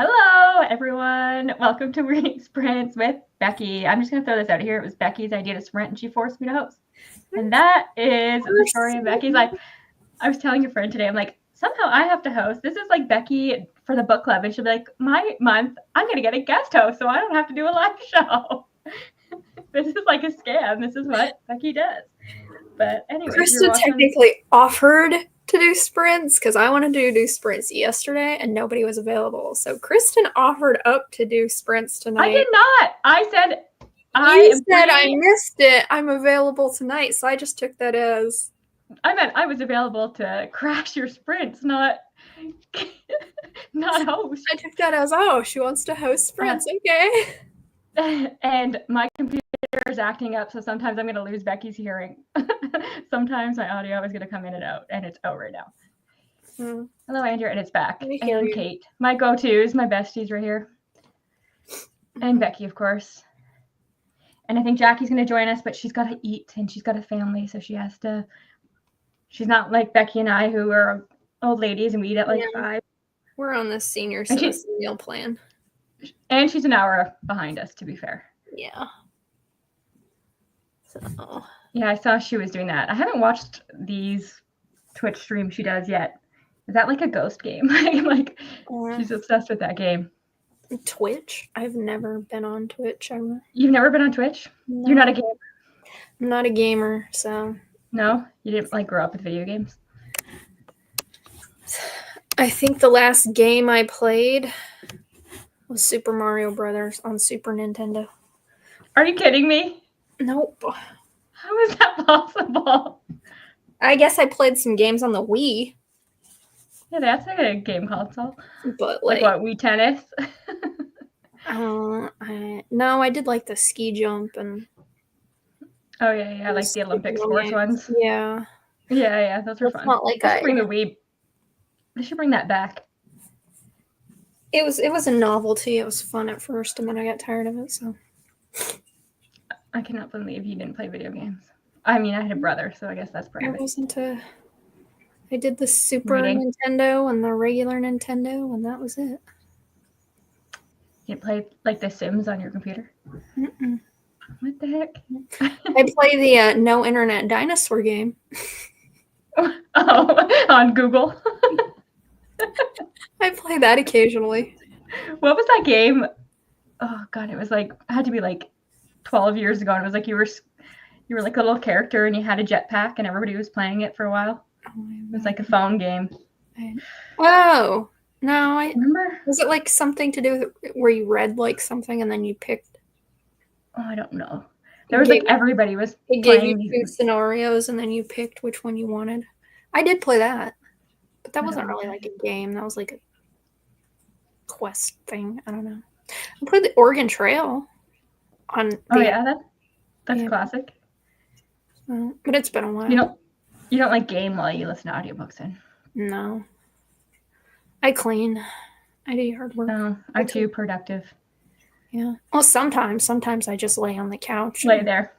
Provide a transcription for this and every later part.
Hello, everyone. Welcome to Reading Sprints with Becky. I'm just going to throw this out here. It was Becky's idea to sprint, and she forced me to host. And that is the story of Becky's life. I was telling a friend today, I'm like, somehow I have to host. This is like Becky for the book club, and she'll be like, my month, I'm going to get a guest host, so I don't have to do a live show. This is like a scam. This is what Becky does. But anyway, Krista technically offered to do sprints because I wanted to do sprints yesterday and nobody was available. So Kristen offered up to do sprints tonight. I did not. I said I missed it. I'm available tonight, so I just took that as I meant I was available to crash your sprints, not host. I took that as she wants to host sprints. Okay. And my computer is acting up, so sometimes I'm going to lose Becky's hearing. Sometimes my audio is going to come in and out, and it's out right now. Hello, Andrew, and it's back. And Kate, my go-tos, my besties right here. And Becky, of course. And I think Jackie's going to join us, but she's got to eat, and she's got a family, so she has to. She's not like Becky and I, who are old ladies, and we eat at like 5. We're on the senior citizen meal plan. And she's an hour behind us, to be fair. Yeah. So. Yeah, I saw she was doing that. I haven't watched these Twitch streams she does yet. Is that like a ghost game? She's obsessed with that game. Twitch? I've never been on Twitch ever. You've never been on Twitch? No. You're not a gamer? I'm not a gamer, so. No? You didn't grow up with video games? I think the last game I played was Super Mario Brothers on Super Nintendo. Are you kidding me? Nope. How is that possible? I guess I played some games on the Wii. Yeah, that's like a game console. But like what, Wii Tennis? No, I did like the ski jump and. Oh yeah, like the Olympic sports ones. Yeah. Yeah, those are fun. Not like they should bring the Wii. They should bring that back. It was a novelty. It was fun at first, and then I got tired of it. So. I cannot believe you didn't play video games. I mean, I had a brother, so I guess that's part of it. I did the Super Nintendo and the regular Nintendo, and that was it. You play like The Sims on your computer? Mm-mm. What the heck? I play the No Internet Dinosaur game. Oh, on Google? I play that occasionally. What was that game? Oh, God, it was like, it had to be like 12 years ago. And it was like you were like a little character and you had a jetpack and everybody was playing it for a while. It was like a phone game. Oh, no. I remember. Was it like something to do with where you read like something and then you picked? Oh, I don't know. There was like everybody was It gave you 2 scenarios and then you picked which one you wanted. I did play that. But that wasn't really like a game. That was like a quest thing. I don't know. I played the Oregon Trail on. That's classic. But it's been a while. You don't like game while you listen to audiobooks then? No. I clean. I do hard work. No, I'm too productive. Yeah. Well, sometimes I just lay on the couch. Lay there.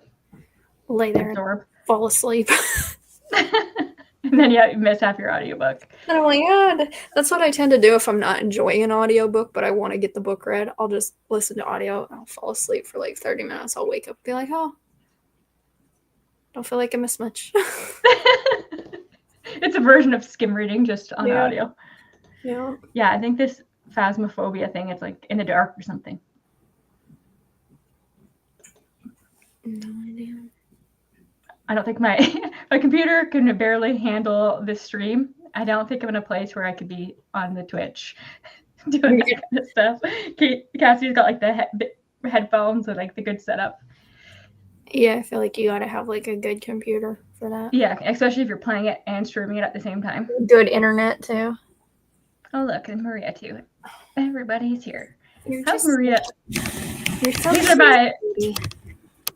And fall asleep. And then you miss half your audiobook. And I'm like, God, that's what I tend to do if I'm not enjoying an audiobook, but I want to get the book read. I'll just listen to audio. I'll fall asleep for like 30 minutes. I'll wake up and be like, oh, don't feel like I missed much. It's a version of skim reading, just on audio. Yeah. Yeah, I think this phasmophobia thing, it's like in the dark or something. No idea. I don't think my computer can barely handle this stream. I don't think I'm in a place where I could be on the Twitch doing that kind of stuff. Cassie's got like the headphones and like the good setup. Yeah, I feel like you gotta have like a good computer for that. Yeah, especially if you're playing it and streaming it at the same time. Good internet too. Oh look, and Maria too. Everybody's here. How's Maria? You're so cute.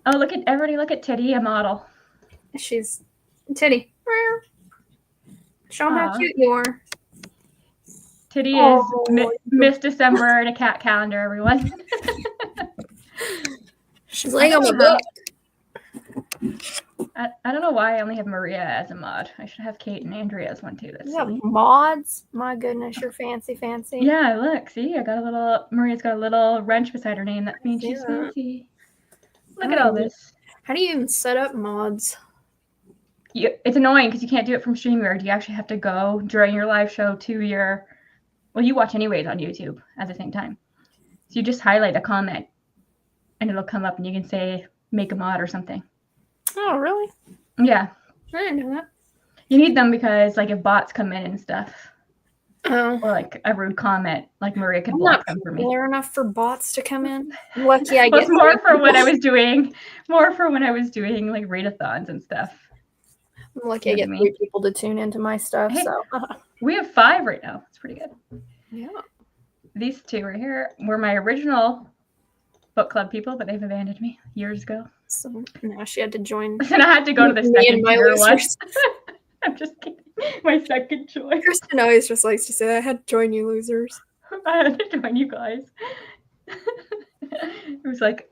Oh, everybody look at Titty, a model. She's Titty. Show them how cute you are. Titty is Miss December in a cat calendar, everyone. She's laying on my book. I don't know why I only have Maria as a mod. I should have Kate and Andrea as one too. That's mods. My goodness, you're fancy. Yeah, look, see, Maria's got a little wrench beside her name. That means she's fancy. Look at all this. How do you even set up mods? It's annoying because you can't do it from StreamYard. You actually have to go during your live show to your, well, you watch anyways on YouTube at the same time. So you just highlight a comment and it'll come up and you can say, make a mod or something. Oh, really? Yeah. I didn't know that. You need them because, like, if bots come in and stuff, or like a rude comment, like Maria could block them for me. Popular enough for bots to come in. Lucky I guess. More for when I was doing, like readathons and stuff. I'm lucky I get 3 people to tune into my stuff. Hey, so we have 5 right now. It's pretty good. Yeah. These 2 right here were my original book club people, but they've abandoned me years ago. So now she had to join. And I had to go to the second tier one. I'm just kidding. My second choice. Kristen always just likes to say that I had to join you losers. I had to join you guys. It was like,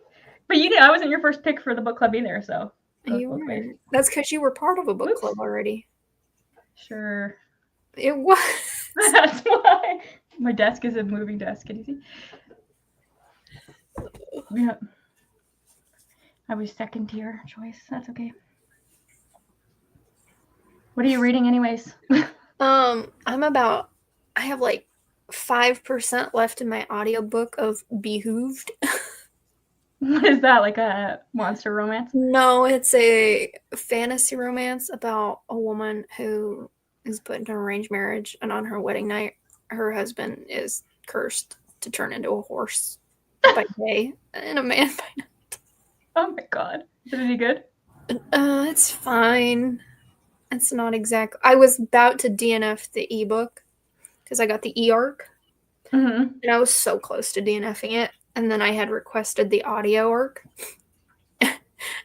but I wasn't your first pick for the book club either, so. You weren't. That's because you were part of a book club already. Sure. It was. That's why. My desk is a moving desk. Can you see? Yeah. I was second tier choice. That's okay. What are you reading anyways? I have like 5% left in my audiobook of Behooved. What is that, like a monster romance? No, it's a fantasy romance about a woman who is put into an arranged marriage, and on her wedding night, her husband is cursed to turn into a horse by day and a man by night. Oh my god. Is it any good? It's fine. It's not exact. I was about to DNF the ebook because I got the e-arc. Mm-hmm. And I was so close to DNFing it. And then I had requested the audio arc. And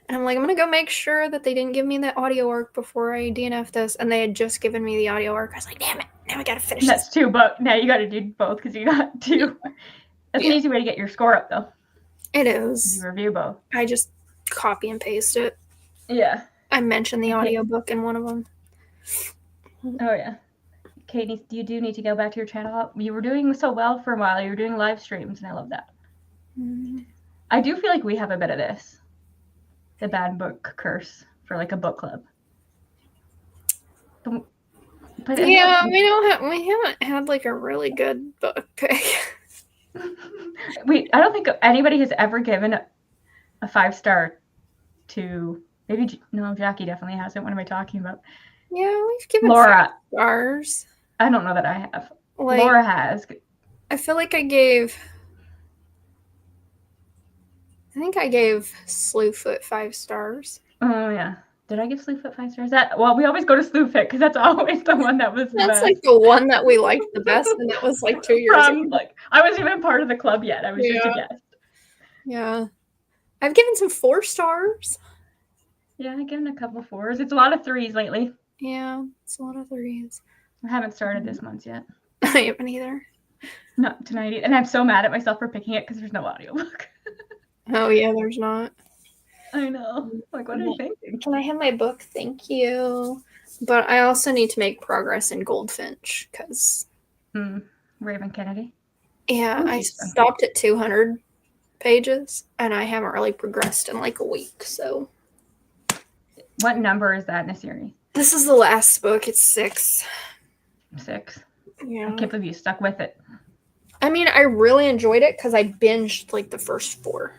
I'm like, I'm going to go make sure that they didn't give me the audio arc before I DNF this. And they had just given me the audio arc. I was like, damn it. Now I got to finish That's this. 2 books. Now you got to do both because you got 2. That's an easy way to get your score up, though. It is. You review both. I just copy and paste it. Yeah. I mentioned the audiobook in one of them. Oh, yeah. Katie, you do need to go back to your channel. You were doing so well for a while. You were doing live streams, and I love that. Mm-hmm. I do feel like we have a bit of this. The bad book curse for, like, a book club. But yeah, we haven't had, like, a really good book pick. I don't think anybody has ever given a 5-star to... Jackie definitely hasn't. What am I talking about? Yeah, we've given Laura 5 stars. I don't know that I have. Like, Laura has. I feel like I gave Slewfoot 5 stars. Oh yeah. Did I give Slewfoot 5 stars? We always go to Slewfoot because that's always the one that was the best. That's like the one that we liked the best, and that was like 2 years ago. Like, I wasn't even part of the club yet. I was just a guest. Yeah. I've given some 4 stars. Yeah, I've given a couple 4s. It's a lot of 3s lately. Yeah, it's a lot of 3s. I haven't started this month yet. I haven't either. Not tonight either. And I'm so mad at myself for picking it because there's no audiobook. Oh, yeah, there's not. I know. Like, what are you thinking? Can I have my book? Thank you. But I also need to make progress in Goldfinch because... Raven Kennedy? Yeah, I stopped at 200 pages, and I haven't really progressed in like a week, so... What number is that in a series? This is the last book. It's 6. 6. Yeah. I can't believe you stuck with it. I mean, I really enjoyed it because I binged like the first 4.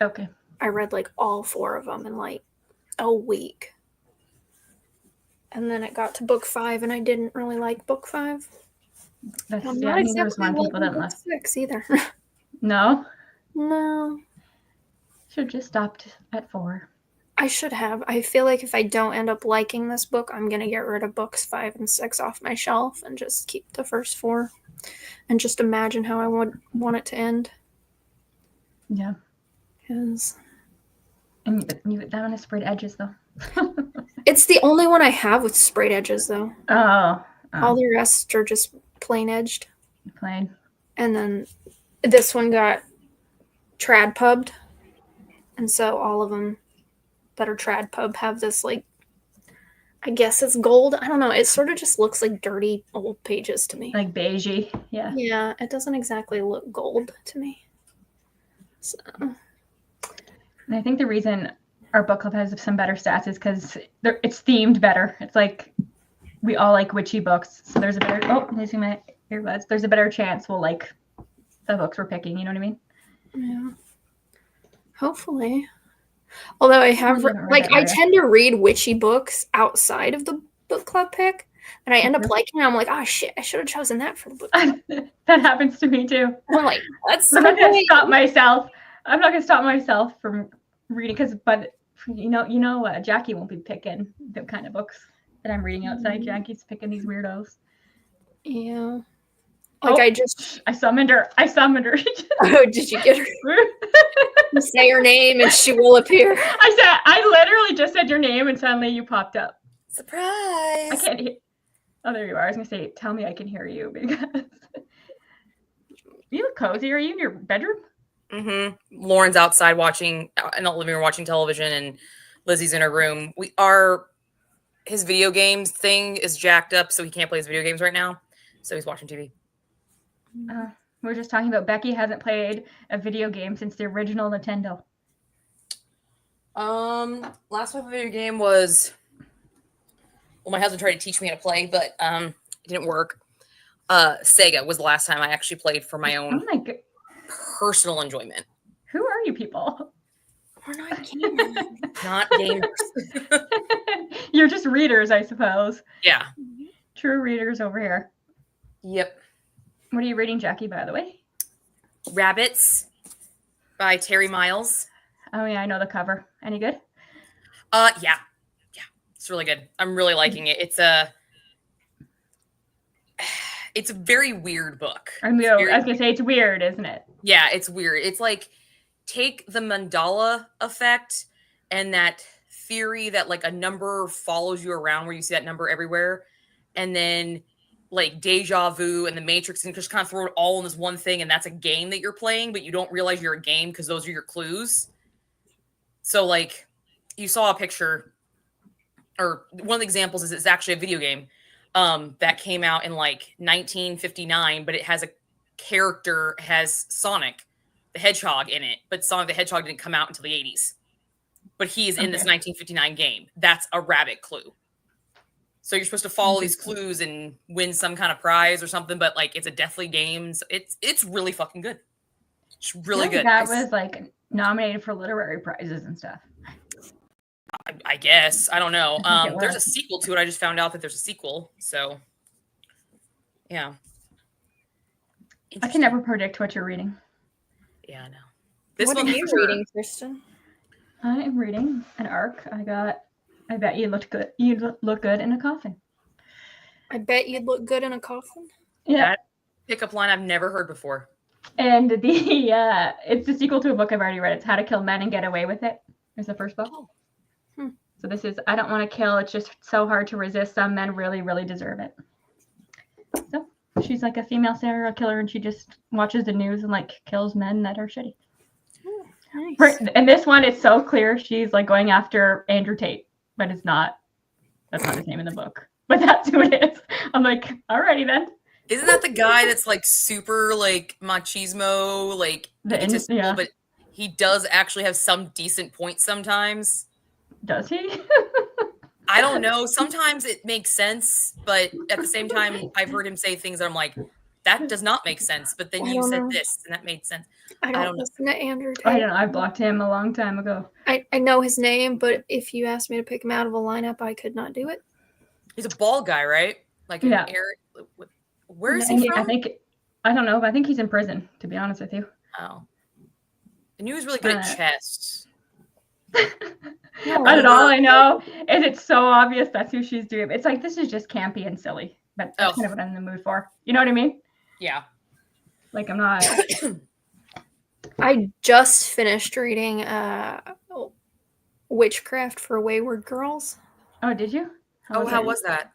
Okay. I read like all 4 of them in like a week. And then it got to book 5 and I didn't really like book 5. I'm not exactly book 6 either. No? No. Should have just stopped at 4. I should have. I feel like if I don't end up liking this book, I'm going to get rid of books 5 and 6 off my shelf and just keep the first 4 and just imagine how I would want it to end. Yeah. Because... And that one has sprayed edges, though. It's the only one I have with sprayed edges, though. Oh. All the rest are just plain edged. Plain. And then this one got trad pubbed. And so all of them that are trad pub have this like, I guess it's gold. I don't know. It sort of just looks like dirty old pages to me. Like beigey. Yeah. Yeah, it doesn't exactly look gold to me. So. And I think the reason our book club has some better stats is because it's themed better. It's like we all like witchy books, so there's a better. Oh, I'm losing my earbuds. There's a better chance we'll like the books we're picking. You know what I mean? Yeah. Hopefully. Although I have I tend to read witchy books outside of the book club pick, and I end up liking it. I'm like, oh shit, I should have chosen that for the book club. That happens to me too. I'm like, that's. I'm not gonna stop myself. I'm not gonna stop myself from reading but Jackie won't be picking the kind of books that I'm reading outside. Jackie's picking these weirdos. Yeah. Like I summoned her. Oh, did you get her? You say her name and she will appear. I literally just said your name and suddenly you popped up. Surprise! I can't hear. Oh, there you are. I was gonna say, tell me I can hear you because you look cozy. Are you in your bedroom? Mm-hmm. Lauren's outside watching in the living room watching television, and Lizzie's in her room. His video games thing is jacked up, so he can't play his video games right now. So he's watching TV. We're just talking about Becky hasn't played a video game since the original Nintendo. Last time I played a video game was, well, my husband tried to teach me how to play, but it didn't work. Sega was the last time I actually played for my own personal enjoyment. Who are you people? We're not gamers. Not gamers. You're just readers, I suppose. Yeah. True readers over here. Yep. What are you reading, Jackie, by the way? Rabbits by Terry Miles. Oh, yeah, I know the cover. Any good? Yeah. It's really good. I'm really liking it. It's a very weird book. I was going to say, it's weird, isn't it? Yeah, it's weird. It's like, take the mandala effect and that theory that like a number follows you around where you see that number everywhere, and then like deja vu and the Matrix, and just kind of throw it all in this one thing, and that's a game that you're playing, but you don't realize you're a game because those are your clues. So like you saw a picture, or one of the examples is it's actually a video game that came out in like 1959, but it has a character, has Sonic the Hedgehog in it, but Sonic the Hedgehog didn't come out until the 80s. But he is in this 1959 game. That's a rabbit clue. So you're supposed to follow these clues and win some kind of prize or something, but like it's a Deathly Games. It's really fucking good. It's really good. That was like nominated for literary prizes and stuff. I guess. I don't know. There's a sequel to it. I just found out that there's a sequel. So yeah. I can never predict what you're reading. Yeah, I know. What are you reading, Kristen? I am reading an arc. I bet you looked good. You'd look good in a coffin. I bet you'd look good in a coffin. Yeah. That pickup line I've never heard before. And it's the sequel to a book I've already read. It's How to Kill Men and Get Away with It. It's the first book. Oh. So this is I don't want to kill. It's just so hard to resist. Some men really, really deserve it. So she's like a female serial killer, and she just watches the news and like kills men that are shitty. Nice. And this one, it's so clear she's like going after Andrew Tate, but it's not. That's not his name in the book, but that's who it is. I'm like, alrighty then. Isn't that the guy that's like super like machismo, like egotistical, but he does actually have some decent points sometimes? Does he? I don't know. Sometimes it makes sense, but at the same time, I've heard him say things that I'm like, that does not make sense. But then you said this, and that made sense. I don't listen to Andrew Tate. I don't know. I blocked him a long time ago. I know his name, but if you asked me to pick him out of a lineup, I could not do it. He's a bald guy, right? Like Eric. Where is he from? I don't know, but I think he's in prison, to be honest with you. Oh. I knew he was really good at chess. I don't know. All I know is it's so obvious that's who she's doing. It's like, this is just campy and silly. But that's kind of what I'm in the mood for. You know what I mean? Yeah. Like, I'm not. I just finished reading Witchcraft for Wayward Girls. Oh, did you? How was that?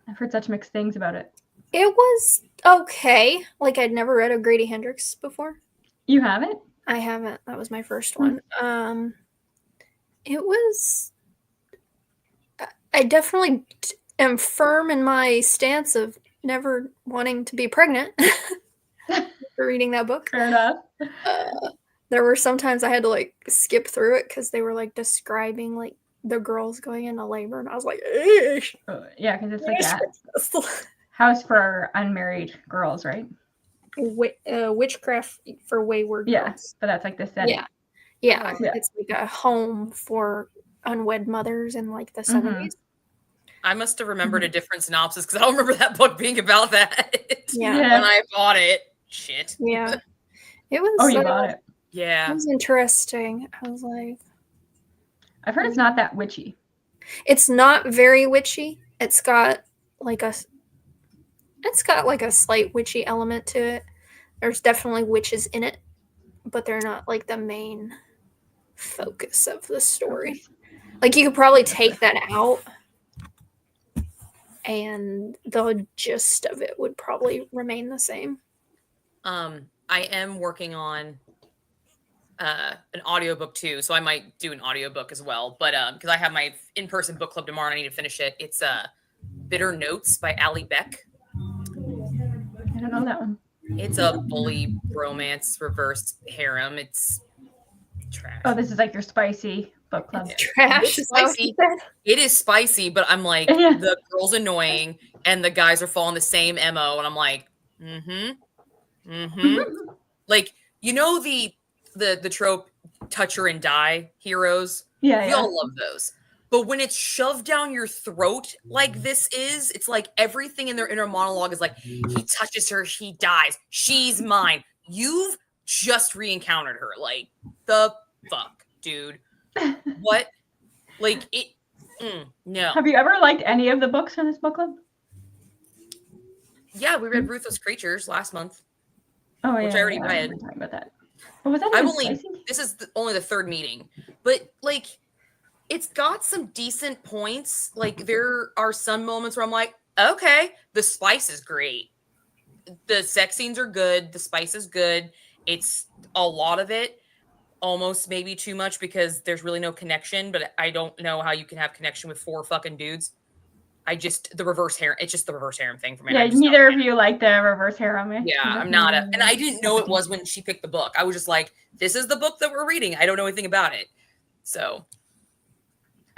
I've heard such mixed things about it. It was okay. Like, I'd never read of Grady Hendrix before. You haven't? I haven't. That was my first one. It was. I definitely am firm in my stance of never wanting to be pregnant for reading that book. Fair enough. There were some times I had to like skip through it because they were like describing like the girls going into labor, and I was like, "Eesh." Yeah, because it's like that house for unmarried girls, right? Witchcraft for wayward girls. But that's like the setting. Yeah, it's like a home for unwed mothers in like the 70s. I must have remembered a different synopsis because I don't remember that book being about that. Yeah. When I bought it. Shit. Yeah. It was. Oh, you bought it. Yeah. It was interesting. I was like, I've heard it's not that witchy. It's not very witchy. It's got like a slight witchy element to it. There's definitely witches in it, but they're not like the main focus of the story. Like you could probably take that out and the gist of it would probably remain the same. I am working on an audiobook too, so I might do an audiobook as well. But because I have my in-person book club tomorrow and I need to finish it. It's Bitter Notes by Allie Beck. I don't know that one. It's a bully romance reverse harem. It's trash. Oh, this is like your spicy book club. Trash. It's spicy. It is spicy, but I'm like, the girl's annoying and the guys are following the same MO, and I'm like, like, you know the trope touch her and die heroes? We all love those. But when it's shoved down your throat like this is, it's like everything in their inner monologue is like, he touches her, he dies, she's mine. You've just re-encountered her. Like, the fuck, dude. What? Like, it, no. Have you ever liked any of the books from this book club? Yeah, we read Ruthless Creatures last month. Oh, yeah. Which I already read. I remember talking about that. Oh, was that this is only the third meeting. But, like, it's got some decent points. Like, there are some moments where I'm like, okay, the spice is great. The sex scenes are good. The spice is good. It's a lot of it. Almost maybe too much because there's really no connection, but I don't know how you can have connection with 4 fucking dudes. It's just the reverse harem thing for me. Yeah, neither of you like the reverse harem. Yeah, I'm not and I didn't know it was when she picked the book. I was just like, this is the book that we're reading. I don't know anything about it. So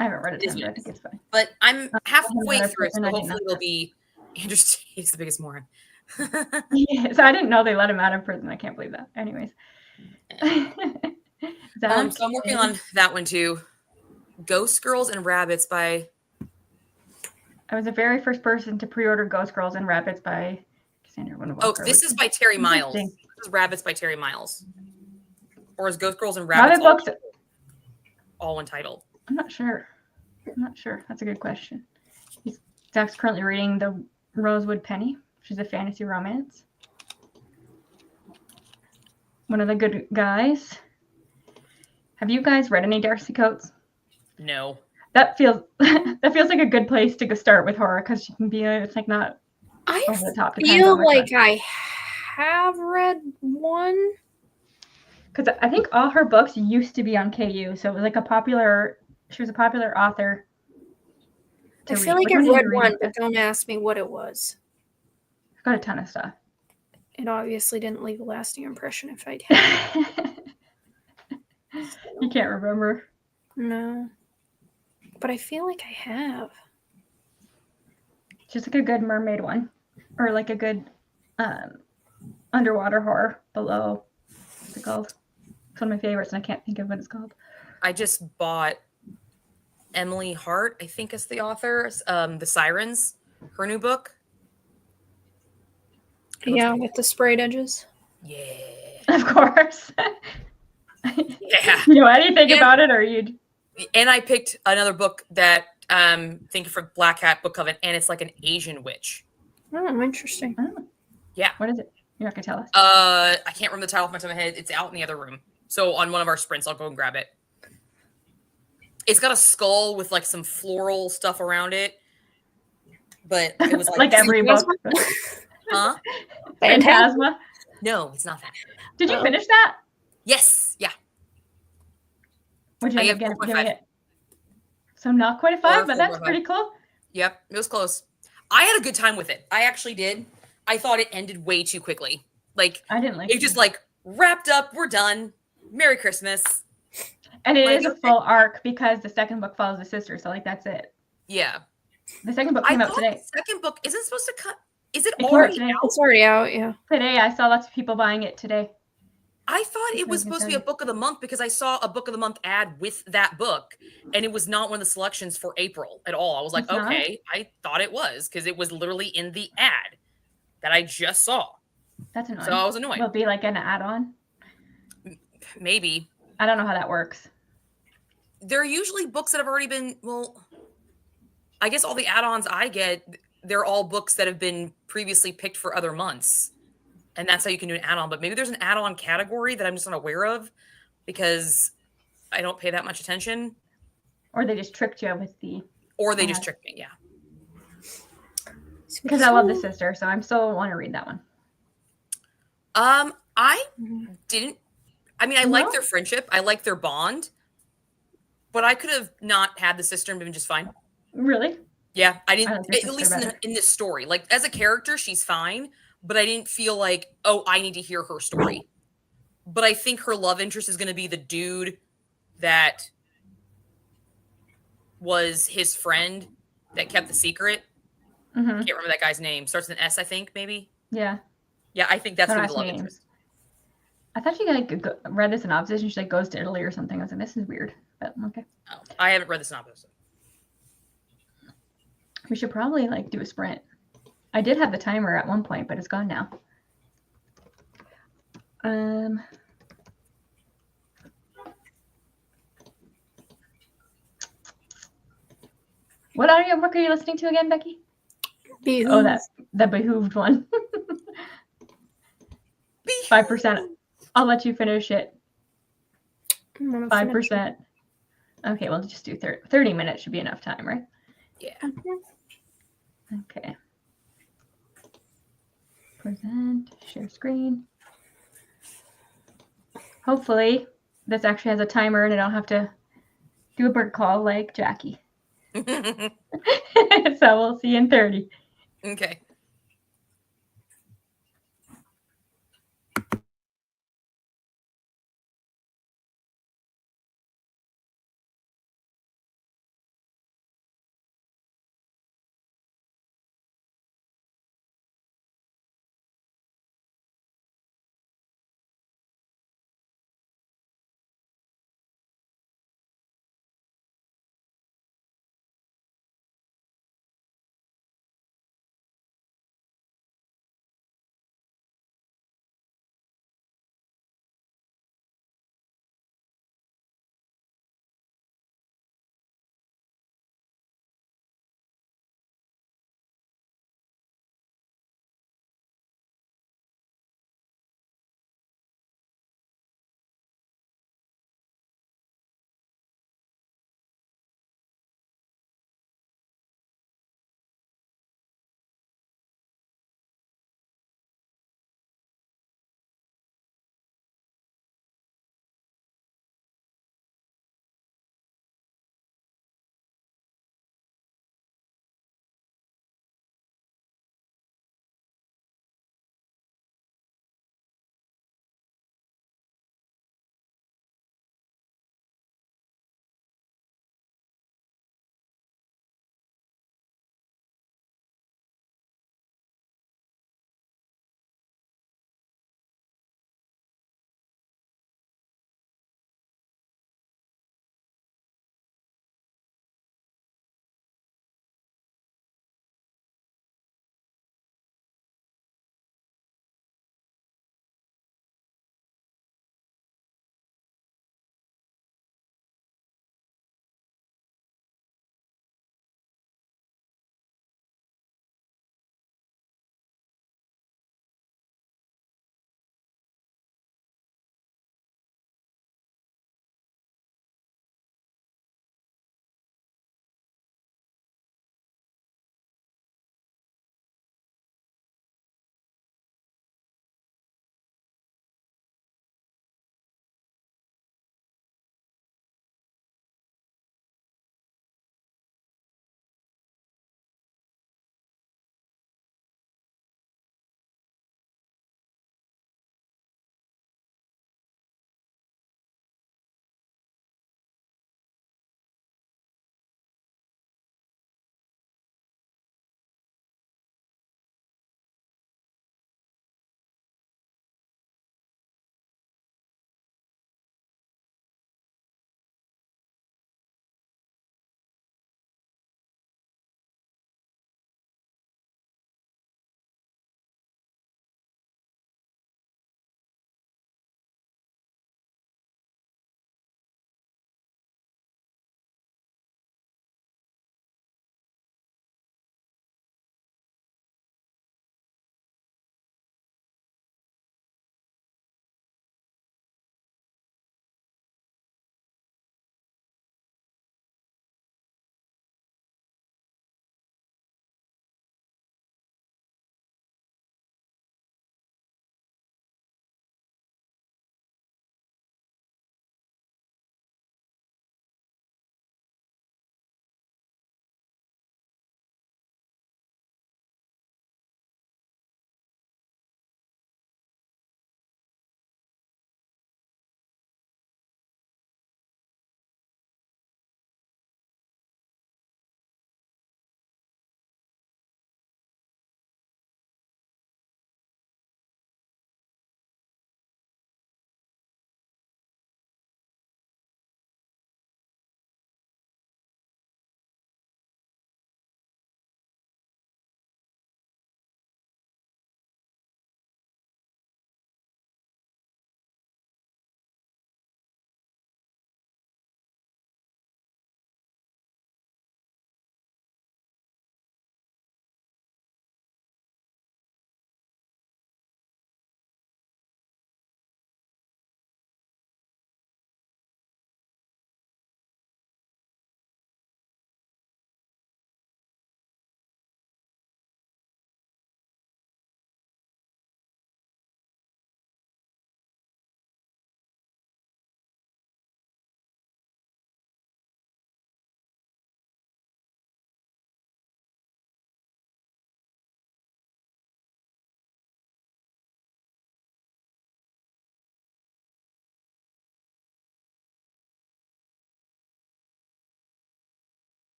I haven't read it yet, but I think it's fine. But I'm halfway through it, so hopefully it'll be interesting. He's the biggest moron. Yeah, so I didn't know they let him out of prison. I can't believe that. Anyways. So I'm working on that one too. Ghost Girls and Rabbits by... I was the very first person to pre-order Ghost Girls and Rabbits by Cassandra Winter. Oh, this is by Terry Miles. This is Rabbits by Terry Miles. Or is Ghost Girls and Rabbits all one title? I'm not sure. That's a good question. Zach's currently reading The Rosewood Penny, which is a fantasy romance. One of the good guys. Have you guys read any Darcy Coates? No. That feels like a good place to go start with horror because you can be it's like not over the top. I feel like I have read one. Because I think all her books used to be on KU, so it was like she was a popular author. I feel like I've read one, but don't ask me what it was. I've got a ton of stuff. It obviously didn't leave a lasting impression if I did. You can't remember? No. But I feel like I have. Just like a good mermaid one. Or like a good underwater horror below. What's it called? It's one of my favorites and I can't think of what it's called. I just bought Emily Hart, I think is the author, The Sirens, her new book. Yeah, with the sprayed edges. Yeah. Of course. Yeah. You know anything about it or you? And I picked another book that thank you for Black Hat Book Coven, and it's like an Asian witch. Oh, interesting. Oh. Yeah. What is it? You're not gonna tell us. I can't remember the title off my top of my head. It's out in the other room. So on one of our sprints, I'll go and grab it. It's got a skull with like some floral stuff around it. But it was like every book. Huh? Phantasma? No, it's not that. Did you finish that? Yes. Yeah. Would you end up giving it So not quite a 5, but that's pretty cool. Yep, it was close. I had a good time with it. I actually did. I thought it ended way too quickly. Like I didn't like it. Just like wrapped up. We're done. Merry Christmas. And it is a full arc because the second book follows the sister. So like that's it. Yeah. The second book came out today. The second book isn't supposed to come. Is it already out? It's already out. Yeah. Today I saw lots of people buying it today. I thought it was supposed to be a book of the month because I saw a book of the month ad with that book, and it was not one of the selections for April at all. I was like, okay, I thought it was because it was literally in the ad that I just saw. That's annoying. So I was annoyed. Will it be like an add-on? Maybe. I don't know how that works. There are usually books that have already been, well, I guess all the add-ons I get, they're all books that have been previously picked for other months. And that's how you can do an add-on. But maybe there's an add-on category that I'm just unaware of because I don't pay that much attention. Or they just tricked you with the... Or they just tricked me, yeah. Because I love the sister, so I'm still want to read that one. I didn't... I mean, I like their friendship. I like their bond. But I could have not had the sister and been just fine. Really? Yeah, I didn't... At least in this story. Like, as a character, she's fine. But I didn't feel like, oh, I need to hear her story. But I think her love interest is going to be the dude that was his friend that kept the secret. I can't remember that guy's name. Starts with an S, I think, maybe. Yeah. Yeah, I think that's going to be the love interest. I thought she like read the synopsis and she like goes to Italy or something. I was like, this is weird. But okay. Oh, I haven't read the synopsis. We should probably like do a sprint. I did have the timer at one point, but it's gone now. What audiobook are you listening to again, Becky? Behooved. Oh, that's the Behooved one. 5%. I'll let you finish it. 5%. Okay, we'll just do 30 minutes should be enough time, right? Yeah. Okay. Present, share screen. Hopefully this actually has a timer and I don't have to do a bird call like Jackie. So we'll see you in 30. Okay.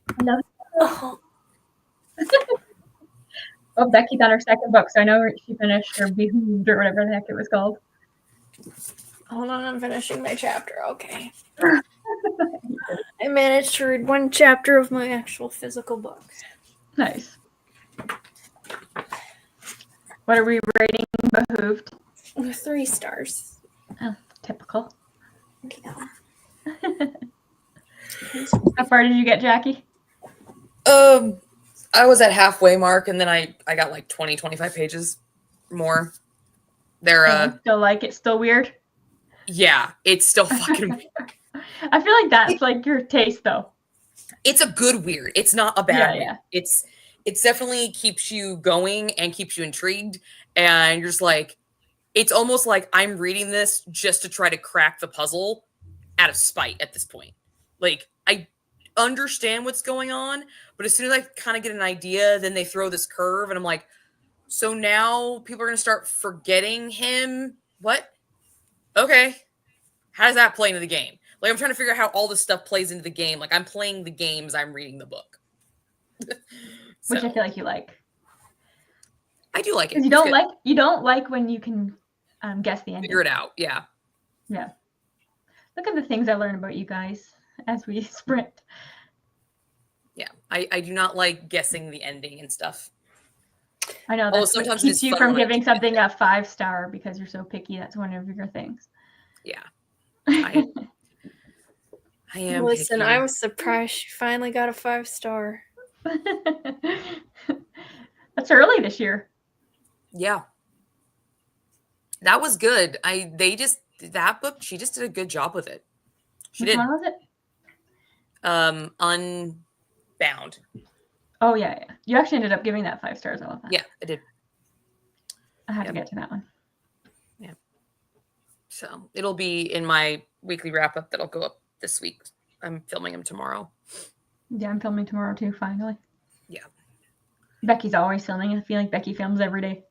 I love Oh. Oh, Becky's on her second book, so I know she finished her Behooved or whatever the heck it was called. Hold on, I'm finishing my chapter. Okay. I managed to read one chapter of my actual physical books. Nice. What are we rating Behooved? 3 stars. Oh, typical. Yeah. How far did you get, Jackie? I was at halfway mark, and then I got like 20, 25 pages more. They're still like it, still weird. Yeah, it's still fucking weird. I feel like that's like your taste, though. It's a good weird. It's not a bad weird. Yeah. It's definitely keeps you going and keeps you intrigued, and you're just like, it's almost like I'm reading this just to try to crack the puzzle out of spite at this point. Like, I understand what's going on, but as soon as I kind of get an idea, then they throw this curve, and I'm like, so now people are going to start forgetting him? What? Okay. How does that play into the game? Like, I'm trying to figure out how all this stuff plays into the game. Like, I'm playing the games, I'm reading the book. Which I feel like you like. I do like it. You don't like when you can guess the ending. Figure it out. Yeah. Yeah. Look at the things I learn about you guys as we sprint. Yeah. I do not like guessing the ending and stuff. I know that sometimes keeps you from giving something a 5-star because you're so picky. That's one of your things. Yeah. I am. Listen, picky. I was surprised she finally got a 5-star. That's early this year. Yeah. That was good. That book, she just did a good job with it. She did. Which one was it? Unbound. Oh yeah. You actually ended up giving that 5 stars. I love that. Yeah, I did. I have to get to that one. Yeah. So it'll be in my weekly wrap up that'll go up this week. I'm filming them tomorrow. Yeah, I'm filming tomorrow too, finally. Yeah. Becky's always filming. I feel like Becky films every day.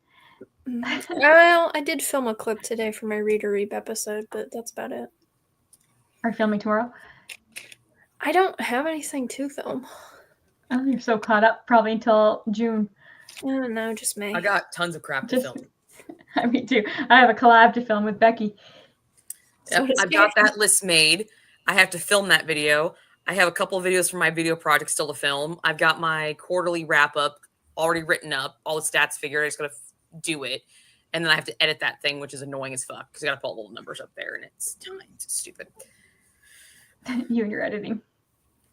Well, I did film a clip today for my Read or Reap episode, but that's about it. Are you filming tomorrow? I don't have anything to film. Oh, you're so caught up probably until June. I don't know, just May. I got tons of crap to film. Me too. I have a collab to film with Becky. Yep, I've got that list made. I have to film that video. I have a couple of videos from my video project still to film. I've got my quarterly wrap up already written up, all the stats figured. I just got to do it. And then I have to edit that thing, which is annoying as fuck because I got to put little numbers up there and it's stupid. You and your editing.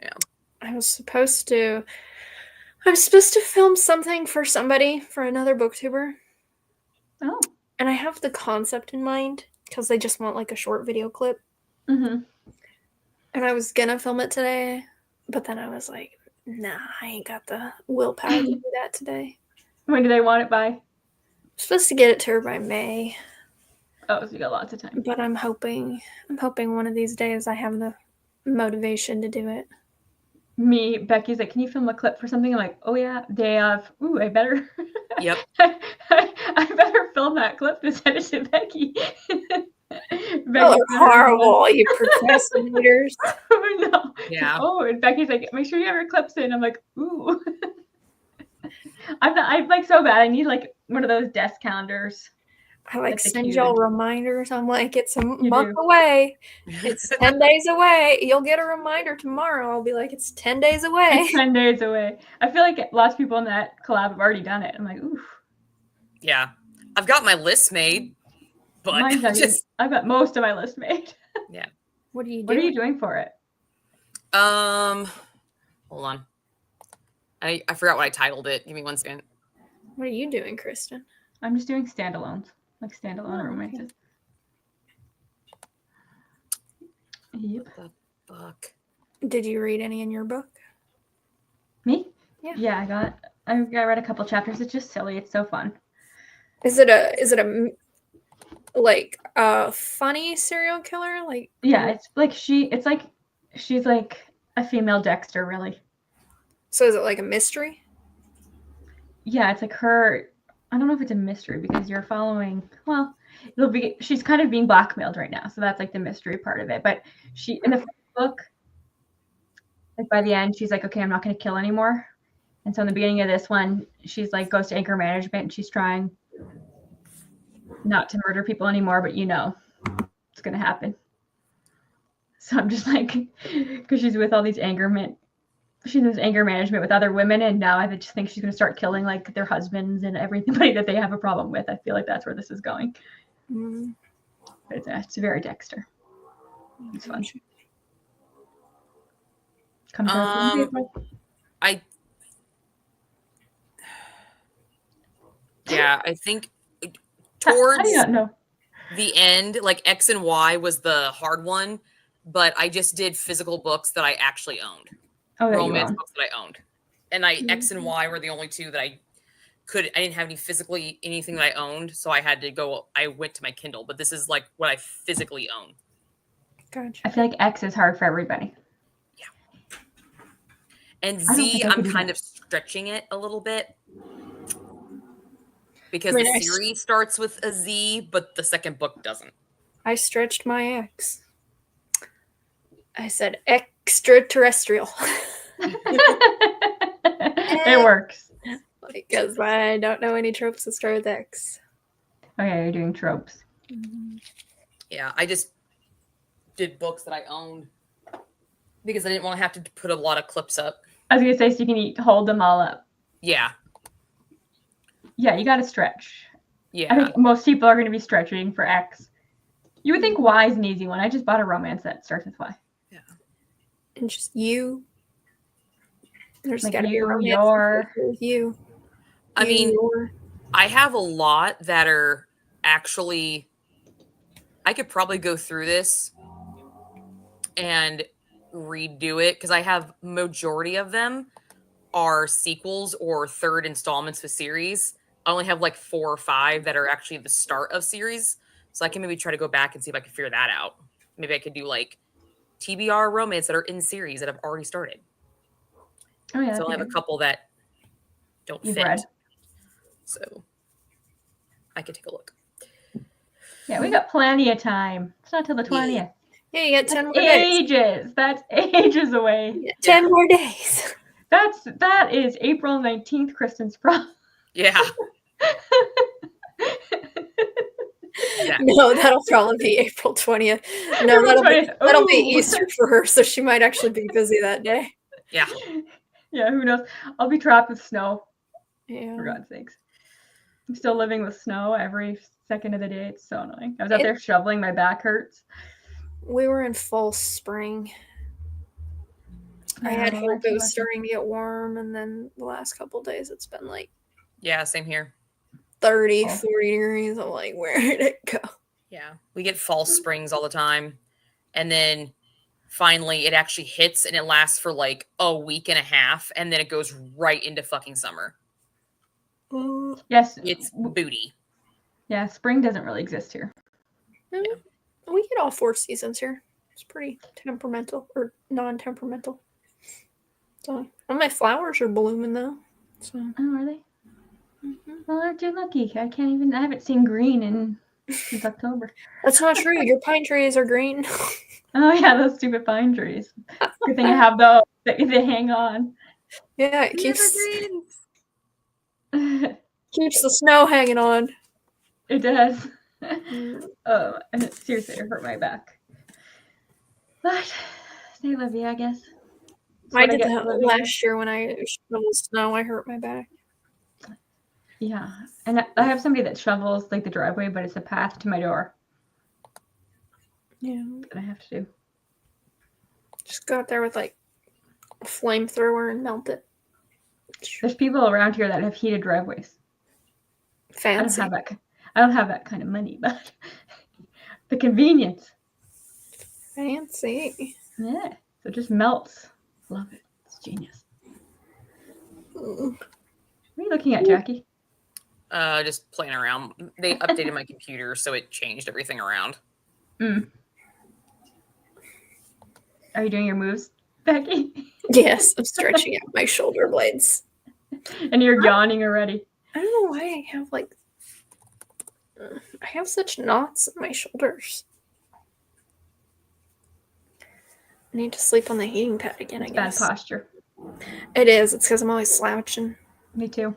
Yeah. I'm supposed to film something for somebody, for another booktuber. Oh. And I have the concept in mind because they just want like a short video clip. Mm-hmm. And I was gonna film it today, but then I was like, nah, I ain't got the willpower to do that today. When do they want it by? I'm supposed to get it to her by May. Oh, so you got lots of time. But I'm hoping one of these days I have the motivation to do it. Becky's like, can you film a clip for something? I'm like, oh yeah, day of. Ooh, I better. Yep. I better film that clip to send it to Becky. Oh, horrible, you procrastinators. Oh, no. Yeah. Oh, and Becky's like, make sure you have your clips in. I'm like, ooh. I'm like so bad. I need like one of those desk calendars. I like send y'all reminders. I'm like, it's a month away. It's 10 days away. You'll get a reminder tomorrow. I'll be like, it's 10 days away. It's 10 days away. I feel like lots of people in that collab have already done it. I'm like, oof. Yeah. I've got my list made, but I've got most of my list made. Yeah. What are you doing for it? Hold on. I forgot what I titled it. Give me 1 second. What are you doing, Kristen? I'm just doing standalones. Like standalone romances. Yep. What the fuck? Did you read any in your book? Me? Yeah. Yeah, I read a couple chapters. It's just silly. It's so fun. Is it a like a funny serial killer? Like yeah, it's like she's like a female Dexter, really. So is it like a mystery? Yeah, it's like her. I don't know if it's a mystery because you're following. Well, she's kind of being blackmailed right now, so that's like the mystery part of it. But in the book, Like by the end, she's like, okay, I'm not going to kill anymore. And so in the beginning of this one, she's like, goes to anger management and she's trying not to murder people anymore, but it's going to happen. So I'm just like, because she's with all these she's in anger management with other women, and now I just think she's going to start killing like their husbands and everybody that they have a problem with. I feel like that's where this is going. But it's very Dexter. It's fun. I think towards how do you not know? The end, like X and Y was the hard one, but I just did physical books that I actually owned. Romance books that I owned. And X and Y were the only two that I didn't have anything that I owned, so I went to my Kindle, but this is like what I physically own. Gotcha. I feel like X is hard for everybody. Yeah. And Z, I'm kind of stretching it a little bit. Because the series starts with a Z, but the second book doesn't. I stretched my X. I said extraterrestrial. It works. Because I don't know any tropes that start with X. Okay, you're doing tropes. Yeah, I just did books that I owned because I didn't want to have to put a lot of clips up. I was going to say, so you can hold them all up. Yeah. Yeah, you got to stretch. Yeah. I think most people are going to be stretching for X. You would think Y is an easy one. I just bought a romance that starts with Y. Yeah. And just you. There's like got to be a romance with you. I mean, I have a lot that are actually, I could probably go through this and redo it because I have majority of them are sequels or third installments of series. I only have like 4 or 5 that are actually the start of series. So I can maybe try to go back and see if I can figure that out. Maybe I could do like TBR romance that are in series that have already started. Oh yeah. So I have a couple that don't fit. Read. So I could take a look. Yeah, we got plenty of time. It's not till the 20th. Yeah, you got 10 more days. Ages. That's ages away. 10 more days. That is April 19th, Kristen's prom. Yeah. No, that'll probably be April 20th. No, that'll be Easter for her, so she might actually be busy that day. Yeah. Yeah, who knows? I'll be trapped with snow. Yeah. For God's sakes. I'm still living with snow every second of the day. It's so annoying. I was out there shoveling. My back hurts. We were in false spring. I had hope it was starting to get warm, and then the last couple of days it's been like... Yeah, same here. 30, 40 degrees. I'm like, where did it go? Yeah, we get false springs all the time. And then finally it actually hits and it lasts for like a week and a half. And then it goes right into fucking summer. Yes. It's booty. Yeah, spring doesn't really exist here. Yeah. We get all 4 seasons here. It's pretty temperamental or non-temperamental. So, all my flowers are blooming though. So. Oh, are they? Mm-hmm. Well, aren't you lucky? I haven't seen green since October. That's not true. Your pine trees are green. Oh yeah, those stupid pine trees. Good thing I have those that they hang on. Yeah, it keeps the snow hanging on. It does. And seriously, it hurt my back. But stay lively, I guess. I did that last year when I shoveled snow. I hurt my back. Yeah, and I have somebody that shovels like the driveway, but it's a path to my door. Yeah, that I have to do. Just go out there with like a flamethrower and melt it. There's people around here that have heated driveways. Fancy. I don't have that kind of money, but the convenience. Fancy. Yeah, so it just melts. Love it. It's genius. Ooh. What are you looking at, Jackie? Just playing around. They updated my computer, so it changed everything around. Are you doing your moves, Becky? Yes, I'm stretching out my shoulder blades. And you're yawning already. I don't know why I have such knots in my shoulders. need to sleep on the heating pad again, I guess. Bad posture. It is. It's because I'm always slouching. Me too.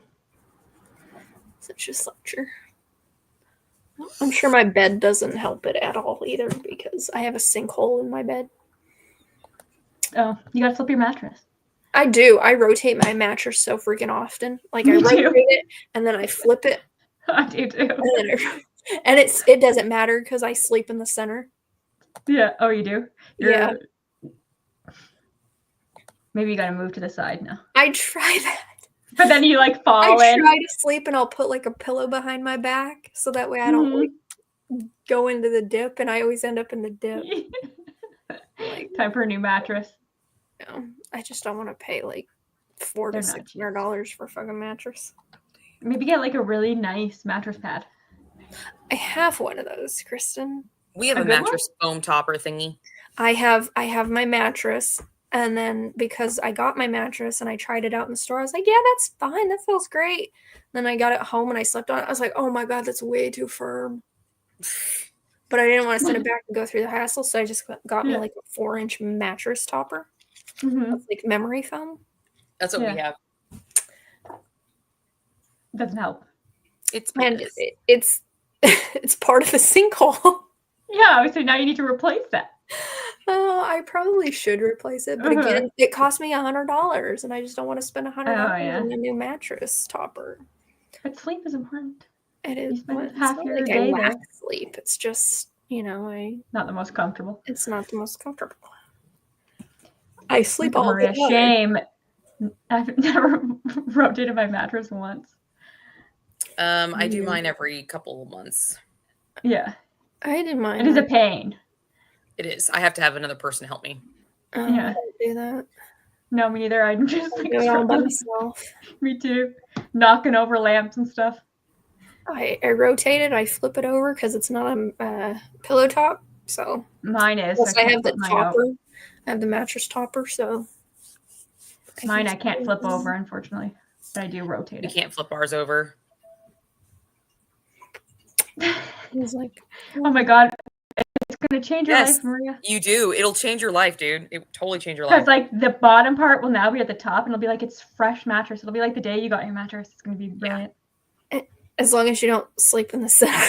Such a sloucher. I'm sure my bed doesn't help it at all either because I have a sinkhole in my bed. Oh, you gotta flip your mattress. I do. I rotate my mattress so freaking often. Like I rotate it and then I flip it. I do too. And it doesn't matter because I sleep in the center. Yeah. Oh, you do? Yeah. Maybe you gotta move to the side now. I try that. But then you like fall I in. try to sleep and I'll put like a pillow behind my back so that way I don't like go into the dip and I always end up in the dip. Time for a new mattress. No, I just don't want to pay like $400 to $600 for a fucking mattress. Maybe get like a really nice mattress pad. I have one of those, Kristen. We have a mattress foam topper thingy. I have my mattress, and then because I got my mattress and I tried it out in the store, I was like, yeah, that's fine. That feels great. Then I got it home and I slept on it. I was like, oh my God, that's way too firm. But I didn't want to send it back and go through the hassle, so I just got me like a 4-inch mattress topper. With like memory foam. That's what we have. Doesn't help. It's part of the sinkhole. Yeah, so now you need to replace that. Oh, I probably should replace it, but again, it cost me $100, and I just don't want to spend $100 on a new mattress topper. But sleep is important. It is. Half your day I lack sleep. It's just not the most comfortable. It's not the most comfortable. I sleep all Maria, day. Shame. I've never rotated my mattress once. I do mine every couple of months. Yeah. I did mine. It is a pain. It is. I have to have another person help me. Yeah. I don't do that. No, me either. I'm just like do it all by myself. Me too. Knocking over lamps and stuff. I rotate it. I flip it over because it's not a pillow top. So mine is. Plus I have the topper. I have the mattress topper. So mine I can't flip over, unfortunately. But I do rotate it. You can't flip ours over. He's like, oh my God. It's going to change your life, Maria. You do. It'll change your life, dude. It will totally change your life. Because like the bottom part will now be at the top and it'll be like it's fresh mattress. It'll be like the day you got your mattress. It's going to be brilliant. As long as you don't sleep in the center.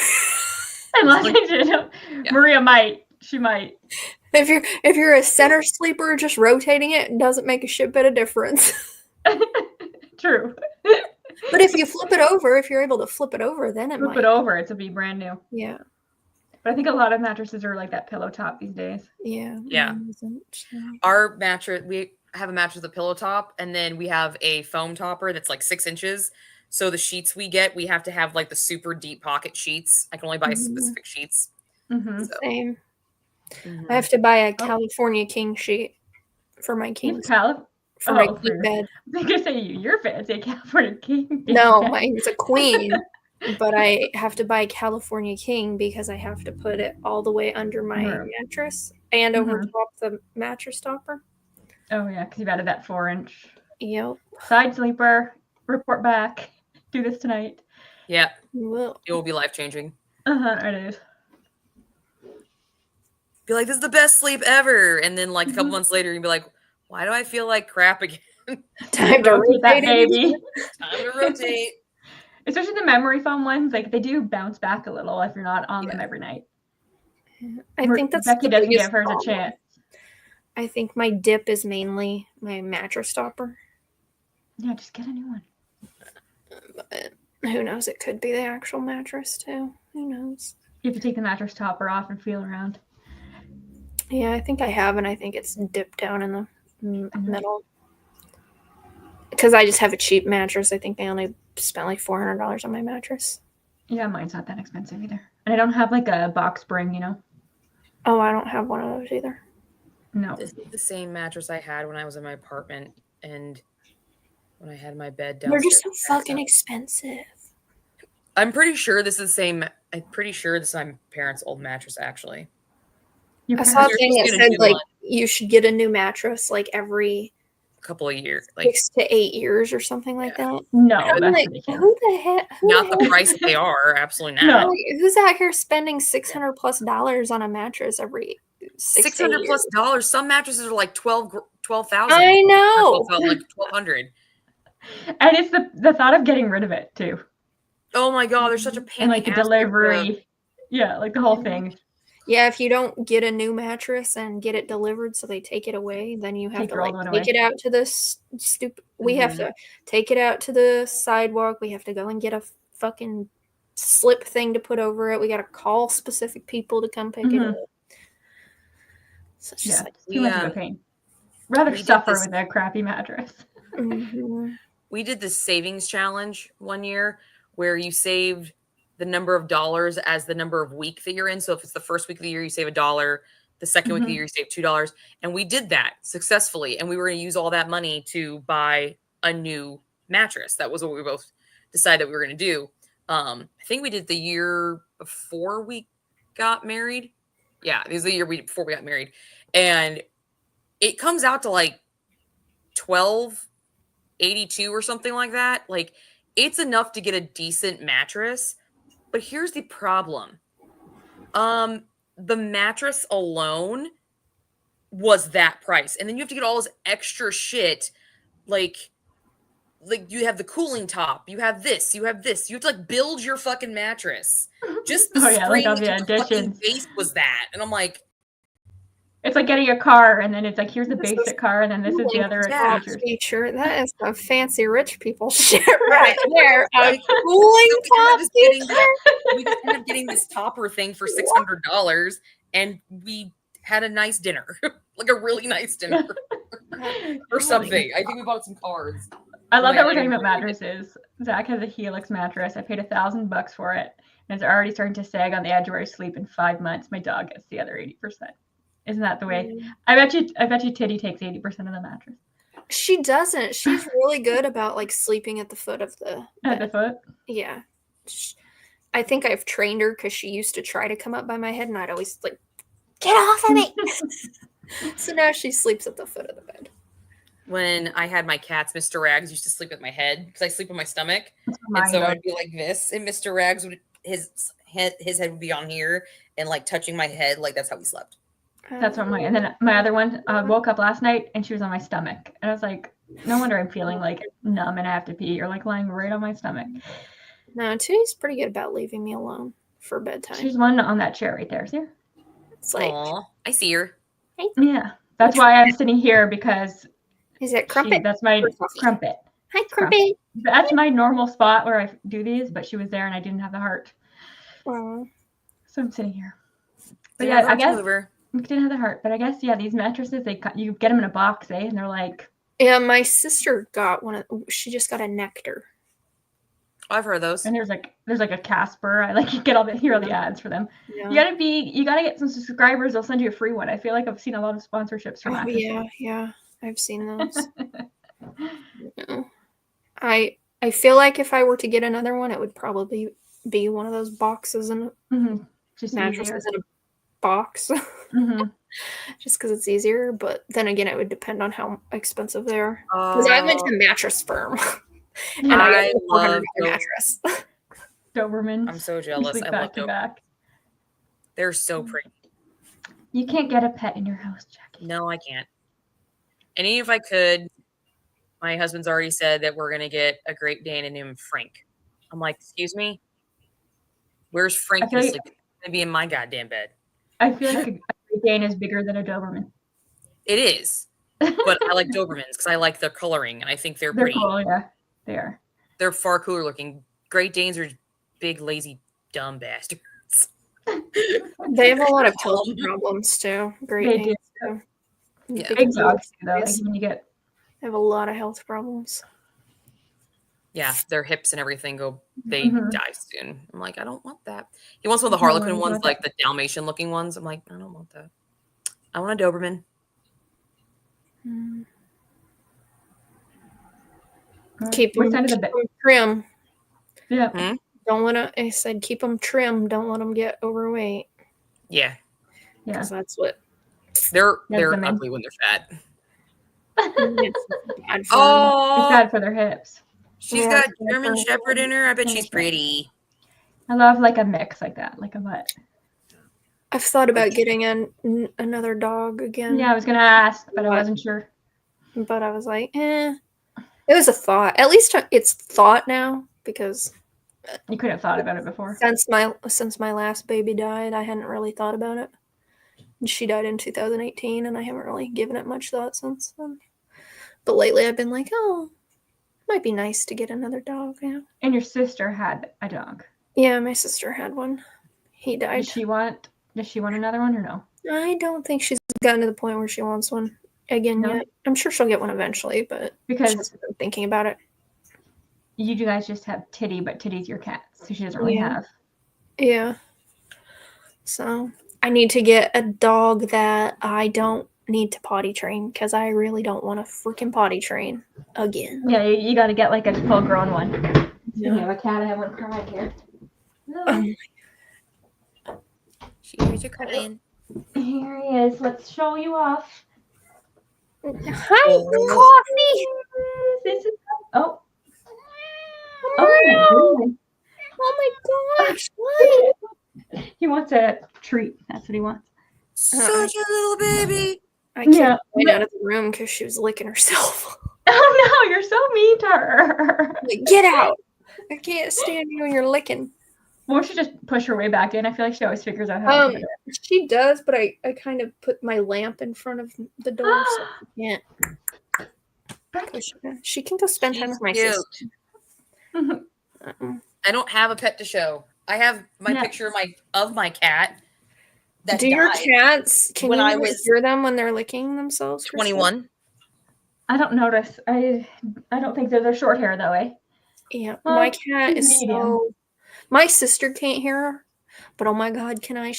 Unless you don't. Yeah. Maria might. She might. If you're a center sleeper, just rotating it doesn't make a shit bit of difference. True. But if you flip it over, if you're able to flip it over, then it might. Flip it over, it'll be brand new. Yeah. But I think a lot of mattresses are like that pillow top these days. Yeah. Yeah. Our mattress, we have a mattress with a pillow top, and then we have a foam topper that's like 6 inches. So the sheets we get, we have to have like the super deep pocket sheets. I can only buy specific sheets. So. Same. I have to buy a California king sheet for my king. For my king bed. I was going to say you're fancy, a California king. No, mine's a queen. But I have to buy California king because I have to put it all the way under my mattress and over top the mattress topper. Oh, yeah, because you've added that 4-inch. Yep. Side sleeper, report back. Do this tonight. Yeah. Well, it will be life-changing. It is. Be like, this is the best sleep ever. And then like a couple months later, you'll be like, why do I feel like crap again? Time to rotate that baby. Time to rotate. Especially the memory foam ones, like they do bounce back a little if you're not on them every night. I think that's Becky doesn't give hers a chance. I think my dip is mainly my mattress topper. Yeah, just get a new one. But who knows? It could be the actual mattress too. Who knows? You have to take the mattress topper off and feel around. Yeah, I think I have, and I think it's dipped down in the middle. Because I just have a cheap mattress. I think I only spent like $400 on my mattress. Yeah, mine's not that expensive either. And I don't have like a box spring, you know? Oh, I don't have one of those either. No. This is the same mattress I had when I was in my apartment and when I had my bed downstairs. They're just so fucking expensive. I'm pretty sure this is the same. I'm pretty sure this is my parents' old mattress, actually. I saw a thing that said like you should get a new mattress like every couple of years, like 6 to 8 years or something like that. No, I'm that's like, ridiculous. who the heck? Not the price they are. Absolutely not. No. Like, who's out here spending $600+ on a mattress every $600 plus dollars. Some mattresses are like 12,000. I know. Like 1,200. And it's the thought of getting rid of it too. Oh my god, there's such a pain. And like the delivery. Yeah, like the whole thing. Yeah, if you don't get a new mattress and get it delivered, so they take it away, then you have to like take it out to the stupid. We have to take it out to the sidewalk. We have to go and get a fucking slip thing to put over it. We got to call specific people to come pick it up. So it's just too much of a pain. Rather suffer with a crappy mattress. We did this savings challenge one year where you saved the number of dollars as the number of week that you're in. So if it's the first week of the year, you save $1. The second week of the year, you save $2. And we did that successfully. And we were going to use all that money to buy a new mattress. That was what we both decided that we were going to do. I think we did the year before we got married. Yeah, this is the year before we got married. And it comes out to like $1,282 or something like that. Like, it's enough to get a decent mattress. But here's the problem. The mattress alone was that price. And then you have to get all this extra shit. Like you have the cooling top. You have this. You have this. You have to like build your fucking mattress. Just the spring like the fucking base was that. And I'm like, it's like getting a car, and then it's like, here's the basic car, and then this is the other feature. That is the fancy rich people shit right there. A cooling top feature. We just ended up getting this topper thing for $600, and we had a nice dinner, like a really nice dinner, or something. I think we bought some cards. I love that we're talking about mattresses. Zach has a Helix mattress. I paid $1,000 for it, and it's already starting to sag on the edge where I sleep in 5 months. My dog gets the other 80%. Isn't that the way? I bet you Titty takes 80% of the mattress. She doesn't. She's really good about like sleeping at the foot of the bed. At the foot? Yeah. I think I've trained her because she used to try to come up by my head, and I'd always like, get off of me. So now she sleeps at the foot of the bed. When I had my cats, Mr. Rags used to sleep at my head because I sleep on my stomach. And so I'd be like this, and Mr. Rags his head would be on here and like touching my head. Like that's how we slept. That's what and then my other one woke up last night and she was on my stomach. And I was like, no wonder I'm feeling like numb and I have to pee. You're like lying right on my stomach. No, Toonie's pretty good about leaving me alone for bedtime. She's one on that chair right there. See her? It's like, aww, I see her. Yeah. That's why I'm sitting here, because is it Crumpet? That's my Crumpet. Hi, Crumpet. That's my normal spot where I do these, but she was there and I didn't have the heart. So I'm sitting here. But yeah, I guess we didn't have the heart, but I guess these mattresses, you get them in a box, and they're like. Yeah, my sister got one. She just got a Nectar. I've heard those. And there's like a Casper. I hear all the ads for them. Yeah. You gotta get some subscribers. They'll send you a free one. I feel like I've seen a lot of sponsorships from mattresses. Yeah, I've seen those. No. I feel like if I were to get another one, it would probably be one of those boxes and just mattresses in a box. Just because it's easier, but then again, it would depend on how expensive they are. Because I went to Mattress Firm, and I got a mattress. Doberman. I'm so jealous. I love Doberman. They're so pretty. You can't get a pet in your house, Jackie. No, I can't. And even if I could, my husband's already said that we're gonna get a Great Dane and name him Frank. I'm like, excuse me, where's Frank gonna sleep? He's gonna be in my goddamn bed. I feel like a Great Dane is bigger than a Doberman. It is, but I like Dobermans because I like their coloring and I think they're pretty. Cool, yeah, they are. They're far cooler looking. Great Danes are big, lazy, dumb bastards. They have a lot of health problems too. Great Danes too. Yeah, big dogs though. They have a lot of health problems. Yeah, their hips and everything they die soon. I'm like, I don't want that. He wants one of the Harlequin ones, like the Dalmatian looking ones. I'm like, I don't want that. I want a Doberman. Keep them trim. Yeah. Don't let them, I said, keep them trim. Don't let them get overweight. Yeah. Because that's what. They're ugly when they're fat. It's bad for them. It's bad for their hips. She's got a German Shepherd in her. I bet she's pretty. I love like a mix like that, like a mutt. I've thought about getting another dog again. Yeah, I was gonna ask, but I wasn't sure. But I was like, It was a thought. At least it's thought now because you couldn't have thought about it before. Since my last baby died, I hadn't really thought about it. She died in 2018, and I haven't really given it much thought since then. But lately, I've been like, oh, it might be nice to get another dog now. And your sister had a dog. Yeah, my sister had one. He died. Does she want another one or no? I don't think she's gotten to the point where she wants one again yet. I'm sure she'll get one eventually, but because she hasn't been thinking about it. You guys just have Titty, but Titty's your cat, so she doesn't really have. Yeah. So I need to get a dog that I don't need to potty train because I really don't want to freaking potty train again. Yeah, you got to get like a full-grown one. Speaking of a cat, I have one crying here. Here's your crying. Here he is. Let's show you off. Hi, Coffee. This is oh. Oh my gosh! What? He wants a treat. That's what he wants. Such a little baby. I can't get out of the room because she was licking herself. Oh no, you're so mean to her. Like, get out! I can't stand you when you're licking. Won't she just push her way back in? I feel like she always figures out how to do it. She does, but I kind of put my lamp in front of the door so she can't. She can go spend time with my sister. I don't have a pet to show. I have my picture of my cat. Do your cats? Can you hear them when they're licking themselves? 21. I don't notice. I don't think they're short hair though, eh? Yeah, my cat is so. My sister can't hear her, but oh my god, can I?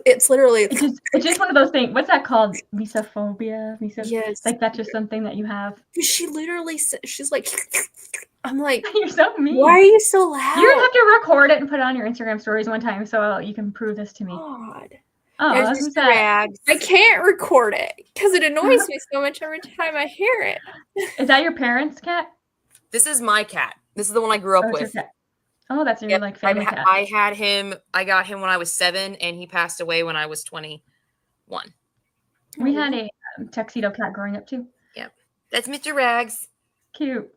It's literally. It's just one of those things. What's that called? Misophobia. Yes. Like that's just something that you have. She literally said, she's like. I'm like, you're so mean. Why are you so loud? You're gonna have to record it and put it on your Instagram stories one time so you can prove this to me. God. Oh, who's that? I can't record it because it annoys me so much every time I hear it. Is that your parents' cat? This is my cat. This is the one I grew up with. Oh, that's your family cat. I had him. I got him when I was 7, and he passed away when I was 21. We had a tuxedo cat growing up too. Yep, that's Mr. Rags. Cute.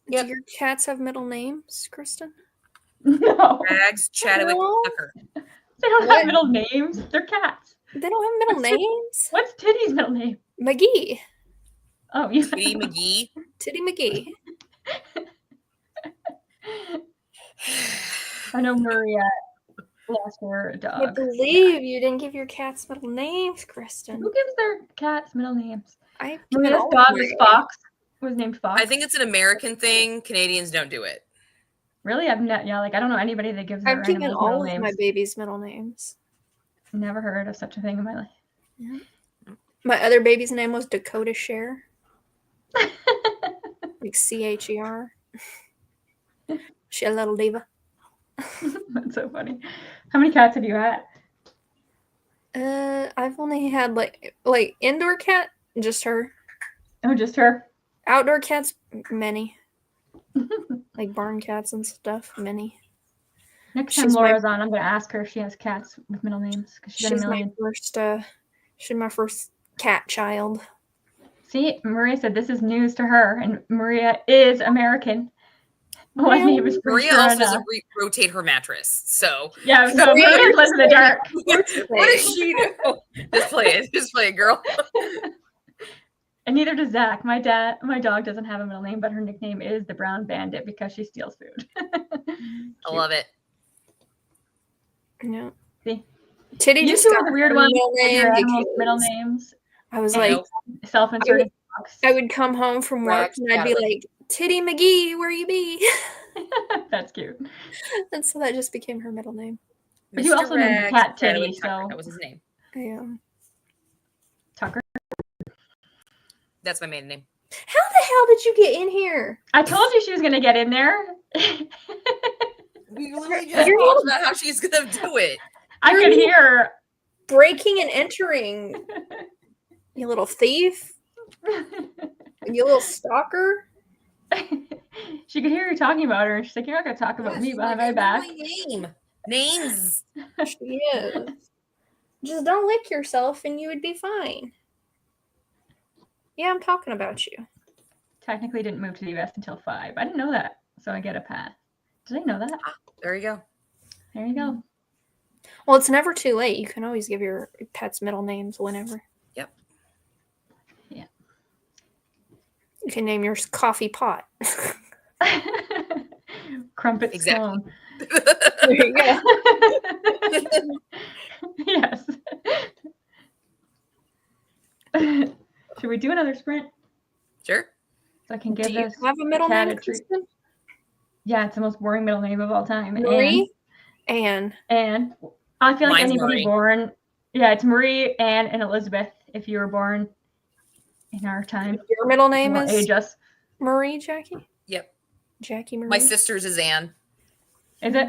Yep. Do your cats have middle names, Kristen? No. Rags, Chadwick, Tucker. They don't have middle names. They're cats. They don't have middle names? What's Titty's middle name? McGee. Oh, yeah. Titty McGee. Titty McGee. I know Maria lost her dog. I believe you didn't give your cats middle names, Kristen. Who gives their cats middle names? Maria's dog was Fox. Was named Fox. I think it's an American thing. Canadians don't do it. Really? I don't know anybody that gives their I've given all of my babies middle names. Never heard of such a thing in my life. Yeah. My other baby's name was Dakota Cher. Like CHER. She a little diva. That's so funny. How many cats have you had? I've only had like indoor cat, just her. Oh, just her. Outdoor cats, many. Like barn cats and stuff, many. Next time Laura's on, I'm going to ask her if she has cats with middle names because she's got a million. She's my first cat child. See, Maria said this is news to her, and Maria is American. My name is Maria also doesn't rotate her mattress, so yeah. So Maria lives in the dark. What does she do? Just play it, girl. And neither does Zach. My dog doesn't have a middle name, but her nickname is the Brown Bandit because she steals food. I love it. Yeah. See, Titty you just two got are the weird ones with your animals' middle names. I was like, self-inserted. I would come home from work and I'd be like, Titty McGee, where you be? That's cute. And so that just became her middle name. But you also named the cat Titty, so that was his name. Yeah. Tucker. That's my maiden name. How the hell did you get in here? I told you she was gonna get in there. We literally just talked about how she's gonna do it. I could hear breaking and entering. You little thief. You little stalker. She could hear you talking about her. She's like, "You're not gonna talk about me behind my back." Names. She is. Just don't lick yourself and you would be fine. Yeah, I'm talking about you. Technically didn't move to the US until 5. I didn't know that, so I get a pass. Did I know that? There you go. There you go. Well, it's never too late. You can always give your pets middle names whenever. Yep. Yeah. You can name yours Coffee Pot. Crumpet Exactly. Stone. There you go. Yes. Should we do another sprint? Sure. So I can give Do you this have a middle cat name, a treat. Kristen? Yeah, it's the most boring middle name of all time. Marie? Anne. And I feel like Mine's anybody Marie. born, yeah, it's Marie, Anne, and Elizabeth if you were born in our time. Your middle name Won't is age us. Marie, Jackie? Yep. Jackie Marie? My sister's is Anne. Is it?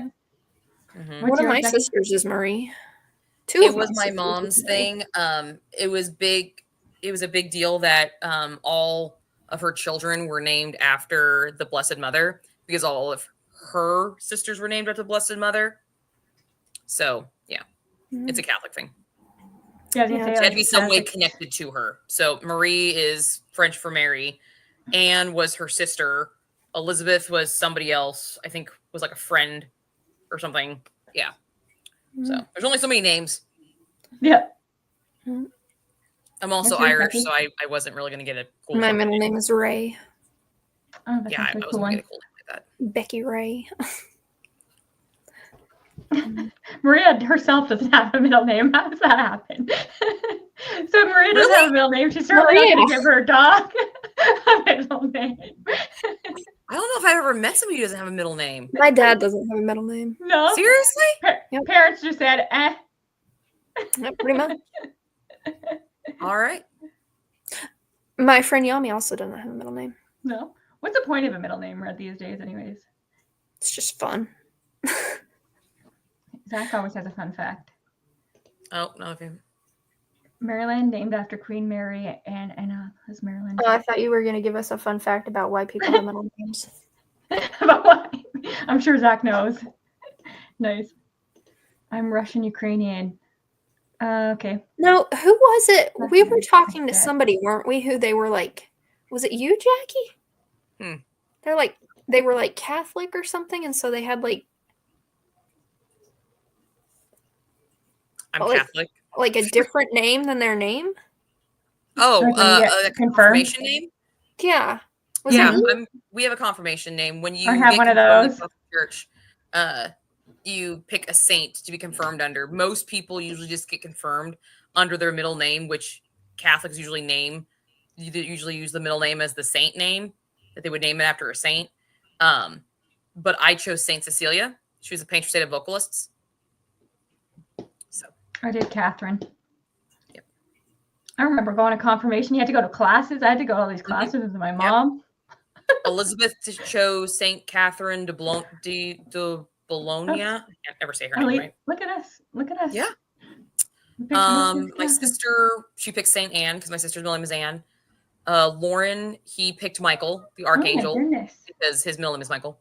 Mhm. What's One of yours, my Jackie? sisters is Marie. Two It of was my sisters mom's is Marie. thing. It was big. It was a big deal that all of her children were named after the Blessed Mother because all of her sisters were named after the Blessed Mother. So yeah, it's a Catholic thing. Yeah, I was gonna Yeah, say, It had like, to be some way Catholic. connected to her. So Marie is French for Mary. Anne was her sister. Elizabeth was somebody else. I think was like a friend or something. Yeah. So there's only so many names. Yeah. I'm also What's yours, Irish, Becky? so I wasn't really going to get a cool My name. middle name is Ray. Oh, that's Yeah, I actually a wasn't cool going to one. get a cool name like that. Becky Ray. Maria herself doesn't have a middle name. How does that happen? So if Maria doesn't have a middle name, she's certainly not going to give her dog a middle name. I don't know if I've ever met somebody who doesn't have a middle name. My dad doesn't have a middle name. No. Seriously? Yep. Parents just said, eh. Yeah, pretty much. All right. My friend Yami also doesn't have a middle name. No. What's the point of a middle name these days, anyways? It's just fun. Zach always has a fun fact. Oh, no. Okay. Maryland, named after Queen Mary and Anna, is Maryland. Oh, I thought you were going to give us a fun fact about why people have middle names. About what? I'm sure Zach knows. Nice. I'm Russian Ukrainian. Okay. No, who was it? We were talking to That. somebody, weren't we? Who they were like, was it you, Jackie? They were like Catholic or something, and so they had like I'm like- Catholic. like a different name than their name. Oh, Like when you get a confirmed? confirmation name? Yeah. Was Yeah, it you? we have a confirmation name. When you I have get one of confirmed in those. Catholic Church, you pick a saint to be confirmed under. Most people usually just get confirmed under their middle name, which Catholics usually name. You usually use the middle name as the saint name, that they would name it after a saint. But I chose Saint Cecilia. She was a patron saint of vocalists. So I did Catherine. Yep. I remember going to confirmation. You had to go to classes. I had to go to all these classes with my mom. Elizabeth chose Saint Catherine de Bologna. I can't ever say her name right. Look at us. Look at us. Yeah. We picked Elizabeth My Catherine. sister, she picked Saint Anne because my sister's middle name is Anne. Lauren, he picked Michael, the archangel, Oh my goodness. because his middle name is Michael.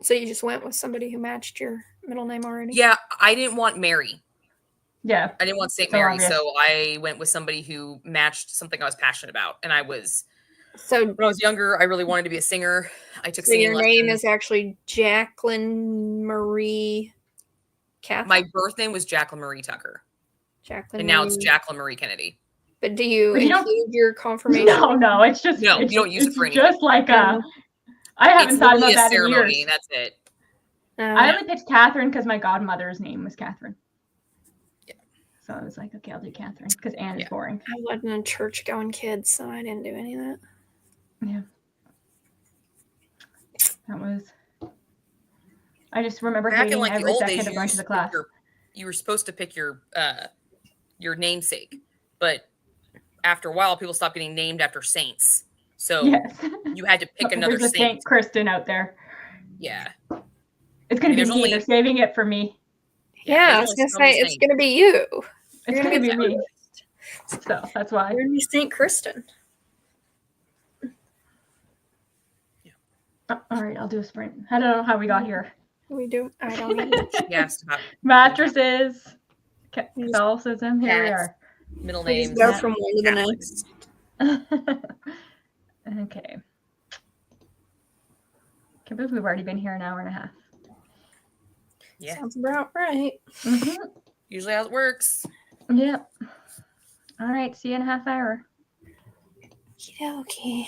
So you just went with somebody who matched your middle name already? Yeah, I didn't want Mary. Yeah. I didn't want Saint So Mary, obvious. so I went with somebody who matched something I was passionate about. And I was, So, when I was younger, I really wanted to be a singer. I took so singing your name lessons. is actually Jacqueline Marie Catherine? My birth name was Jacqueline Marie Tucker, Jacqueline and now it's Marie. Jacqueline Marie Kennedy. But do you But you don't- include your confirmation? No, it's just No, it's, you don't use it it's for anything. just like I haven't It's thought literally about a that in ceremony. years. That's it. I only picked Catherine because my godmother's name was Catherine. Yeah. So I was like, okay, I'll do Catherine because Anne is Yeah. boring. I wasn't a church going kid, so I didn't do any of that. Yeah. That was. I just remember Back hating in like the every old second days, of going to the class. you were supposed to pick your namesake, but after a while, people stopped getting named after saints. So Yes. you had to pick another There's a saint. Saint Kristen out there. Yeah. It's gonna be There's me. only- They're saving it for me. Yeah, I there's was only gonna so say many it's saints. gonna be you. It's You're gonna be the me. first. So that's why. You're gonna be Saint Kristen. All right, I'll do a sprint. I don't know how we got here. We do. I don't know. She asked about Mattresses. Catholicism. Here we are. Middle We just names. go from one to the next. Okay. Can't believe we've already been here an hour and a half. Yeah. Sounds about right. Usually how it works. Yep. All right. See you in a half hour. Okay.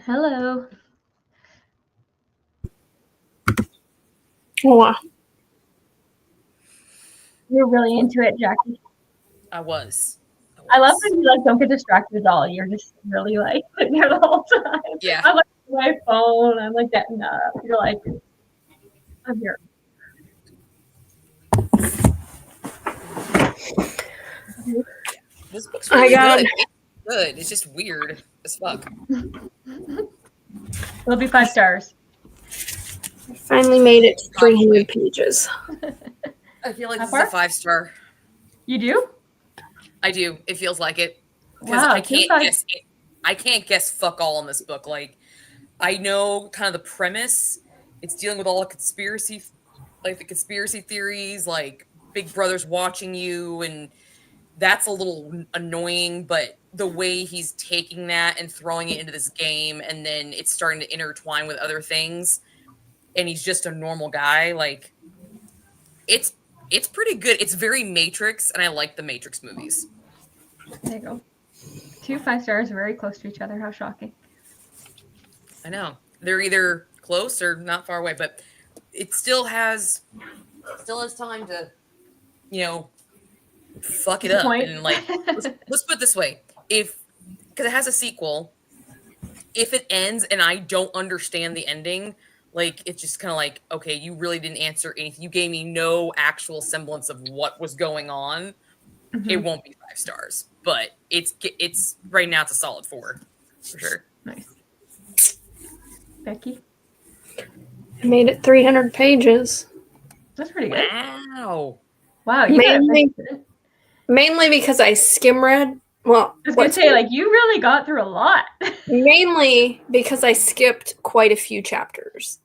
Hello. Oh, wow. You're really into it, Jackie. I was. I love when you like don't get distracted at all. You're just really like sitting there the whole time. Yeah. I'm like my phone. I'm like getting up. You're like, I'm here. This book's really got good. It's good. It's just weird as fuck. It'll be 5 stars. I finally made it to 300 pages. I feel like How this far? is a 5-star. You do? I do. It feels like it. Because Wow, I can't guess it. I can't guess fuck all in this book. Like, I know kind of the premise. It's dealing with all the conspiracy, like the conspiracy theories, like Big Brother's watching you, and that's a little annoying. But the way he's taking that and throwing it into this game, and then it's starting to intertwine with other things, and he's just a normal guy. Like, it's pretty good. It's very Matrix, and I like the Matrix movies. There you go. 2 5 stars are very close to each other. How shocking. I know. They're either close or not far away, but it still has time to, fuck it up. And like, let's put it this way. Because it has a sequel, if it ends and I don't understand the ending, like, it's just kind of like, okay, you really didn't answer anything. You gave me no actual semblance of what was going on. Mm-hmm. It won't be 5 stars, but it's right now it's a solid 4 for sure. Nice. Becky? I made it 300 pages. That's pretty good. Wow. Wow. Mainly because I skim read. Well, I was going to say, like, you really got through a lot. Mainly because I skipped quite a few chapters.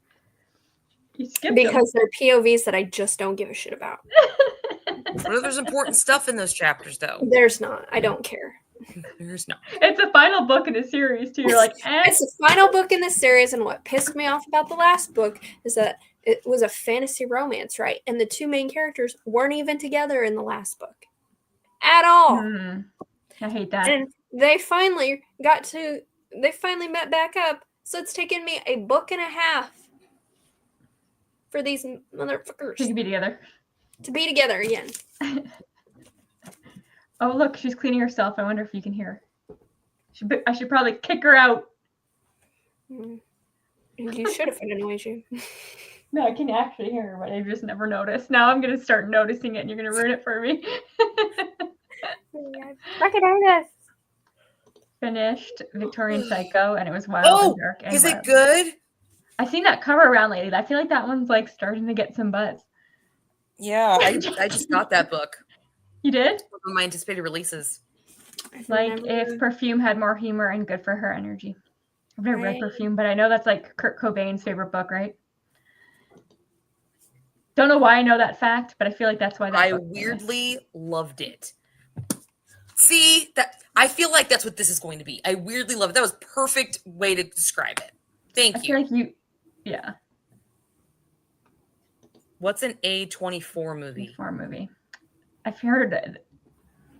You skipped because they're POVs that I just don't give a shit about. What if there's important stuff in those chapters, though? There's not. I don't care. There's not. It's the final book in a series, too. You're like, It's the final book in the series, and what pissed me off about the last book is that it was a fantasy romance, right? And the 2 main characters weren't even together in the last book. At all. I hate that. And they finally met back up, so it's taken me a book and a half for these motherfuckers to be together. To be together again. Oh, look, she's cleaning herself. I wonder if you can hear her. I should probably kick her out. You should if it annoys you. No, I can actually hear her, but I've just never noticed. Now I'm going to start noticing it, and you're going to ruin it for me. Finished Victorian Psycho, and it was wild and dark. And is wild. It good? I've seen that cover around lately. I feel like that one's like starting to get some buzz. Yeah, I just got that book. You did? One of my anticipated releases. Like if Perfume had more humor and good for her energy. I've never read Perfume, but I know that's like Kurt Cobain's favorite book, right? Don't know why I know that fact, but I feel like that's why I weirdly loved it. See, that I feel like that's what this is going to be. I weirdly love it. That was a perfect way to describe it. Thank you. I feel like yeah. What's an A24 movie? I've heard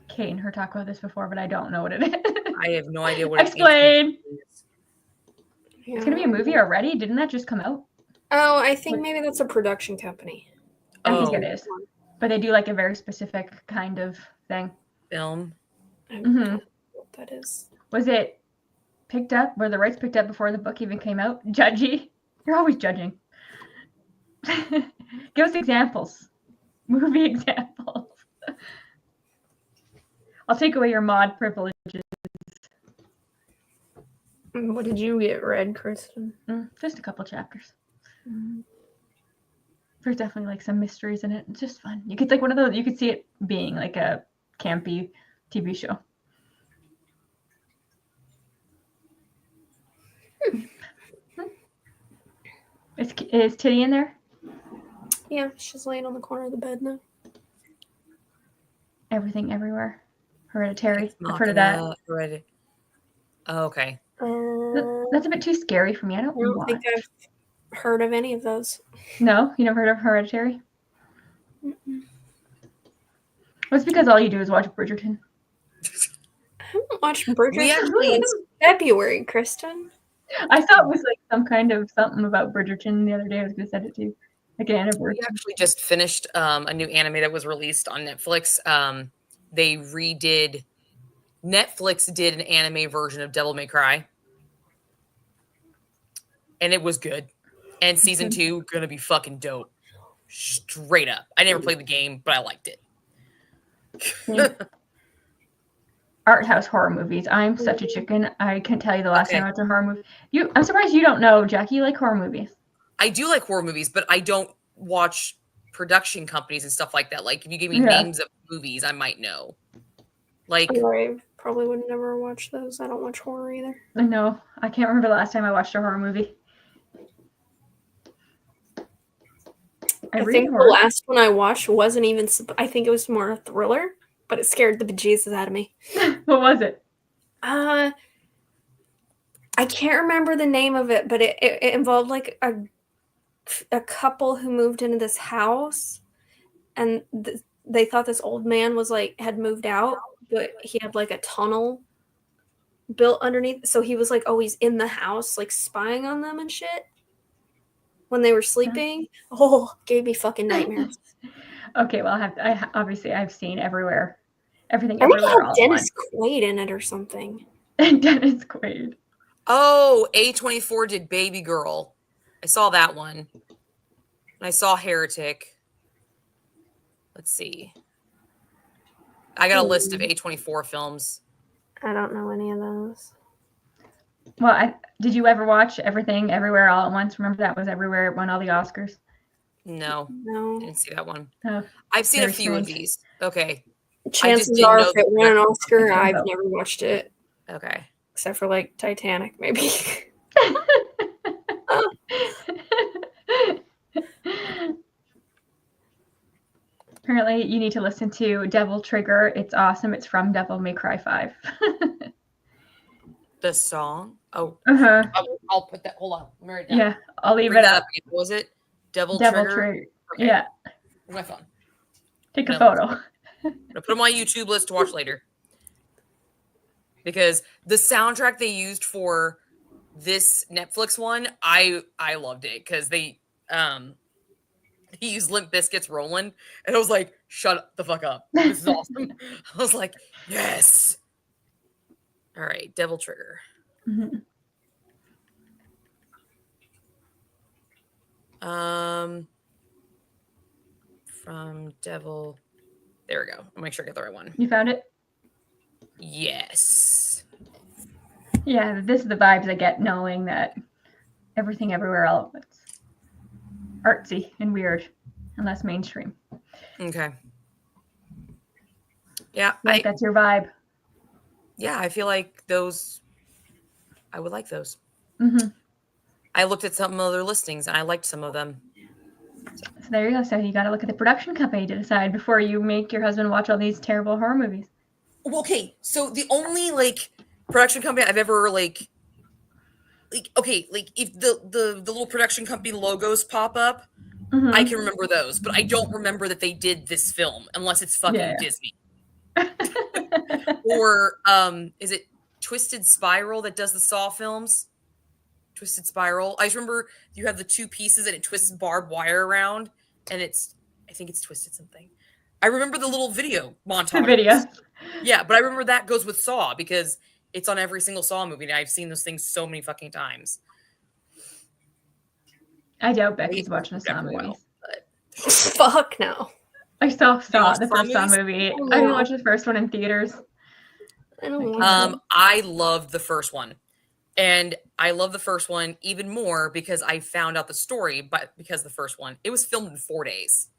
Kate and her talk about this before, but I don't know what it is. I have no idea what Explain. Yeah. It's going to be a movie already? Didn't that just come out? Oh, I think maybe that's a production company. I think it is. But they do like a very specific kind of thing. Film. I don't know what that is. Was it picked up? Were the rights picked up before the book even came out? Judgy? You're always judging. Give us examples. Movie examples. I'll take away your mod privileges. What did you get read, Kristen? Just a couple chapters. There's definitely like some mysteries in it. It's just fun. You could like one of those. You could see it being like a campy TV show. Is Titty in there? Yeah, she's laying on the corner of the bed now. Everything Everywhere. Hereditary. I've heard of that. Oh, okay. That's a bit too scary for me. I don't think I've heard of any of those. No? You never heard of Hereditary? Well, it's because all you do is watch Bridgerton. I haven't watched Bridgerton since February, Kristen. I saw it was like some kind of something about Bridgerton the other day. I was going to send it to you. Like an anniversary. We actually just finished a new anime that was released on Netflix. Netflix did an anime version of Devil May Cry. And it was good. And season 2 gonna be fucking dope. Straight up. I never played the game, but I liked it. Art house horror movies. I'm such a chicken. I can't tell you the last time I watched a horror movie. I'm surprised you don't know, Jackie. You like horror movies. I do like horror movies, but I don't watch production companies and stuff like that. Like if you give me names of movies, I might know. Like I probably would never watch those. I don't watch horror either. No, I can't remember the last time I watched a horror movie. I think the last one I watched wasn't even. I think it was more a thriller, but it scared the bejesus out of me. What was it? I can't remember the name of it, but it involved like a couple who moved into this house, and they thought this old man was like had moved out, but he had like a tunnel built underneath, so he was like always in the house, like spying on them and shit when they were sleeping. Oh, gave me fucking nightmares. Okay, well, I've seen Everywhere. Everything I Everywhere. Had Dennis Quaid in it or something. Dennis Quaid. Oh, A24 did Baby Girl. I saw that one. And I saw Heretic. Let's see. I got a list of A24 films. I don't know any of those. Well, did you ever watch Everything Everywhere All at Once? Remember that was Everywhere. It won all the Oscars. No. I didn't see that one. Oh, I've seen a few of these. Okay. Chances are if it won an Oscar, I've never watched it. Okay. Except for like Titanic, maybe. Apparently, you need to listen to Devil Trigger. It's awesome. It's from Devil May Cry 5. The song? Oh. Uh-huh. I'll put that. Hold on. Let me write it down. Yeah, I'll leave it up. What was it? Devil Trigger. Okay. Yeah. Where's my phone? Take a photo. I'm going to put on my YouTube list to watch later. Because the soundtrack they used for this Netflix one, I loved it because they used Limp Bizkit's Rollin', and I was like, shut the fuck up. This is awesome. I was like, yes. All right, Devil Trigger. Mm-hmm. From Devil. There we go. I'll make sure I get the right one. You found it? Yes. Yeah, this is the vibes I get knowing that Everything Everywhere All at Once. Artsy and weird and less mainstream. Okay. Yeah. That's your vibe. Yeah, I feel like those, I would like those. Mm-hmm. I looked at some other listings and I liked some of them. So there you go. So you got to look at the production company to decide before you make your husband watch all these terrible horror movies. Okay, so the only production company I've ever if the little production company logos pop up, mm-hmm. I can remember those, but I don't remember that they did this film unless it's fucking Disney. Or is it Twisted Spiral that does the Saw films? Twisted Spiral. I just remember you have the two pieces and it twists barbed wire around, and I think it's Twisted something. I remember the little video montage. Video. Yeah, but I remember that goes with Saw because it's on every single Saw movie, and I've seen those things so many fucking times. I doubt Becky's watching the Saw movies. Fuck no. I saw Saw, the first Saw movie. I didn't watch the first one in theaters. I loved the first one. And I love the first one even more because I found out the story, but because the first one, it was filmed in 4 days.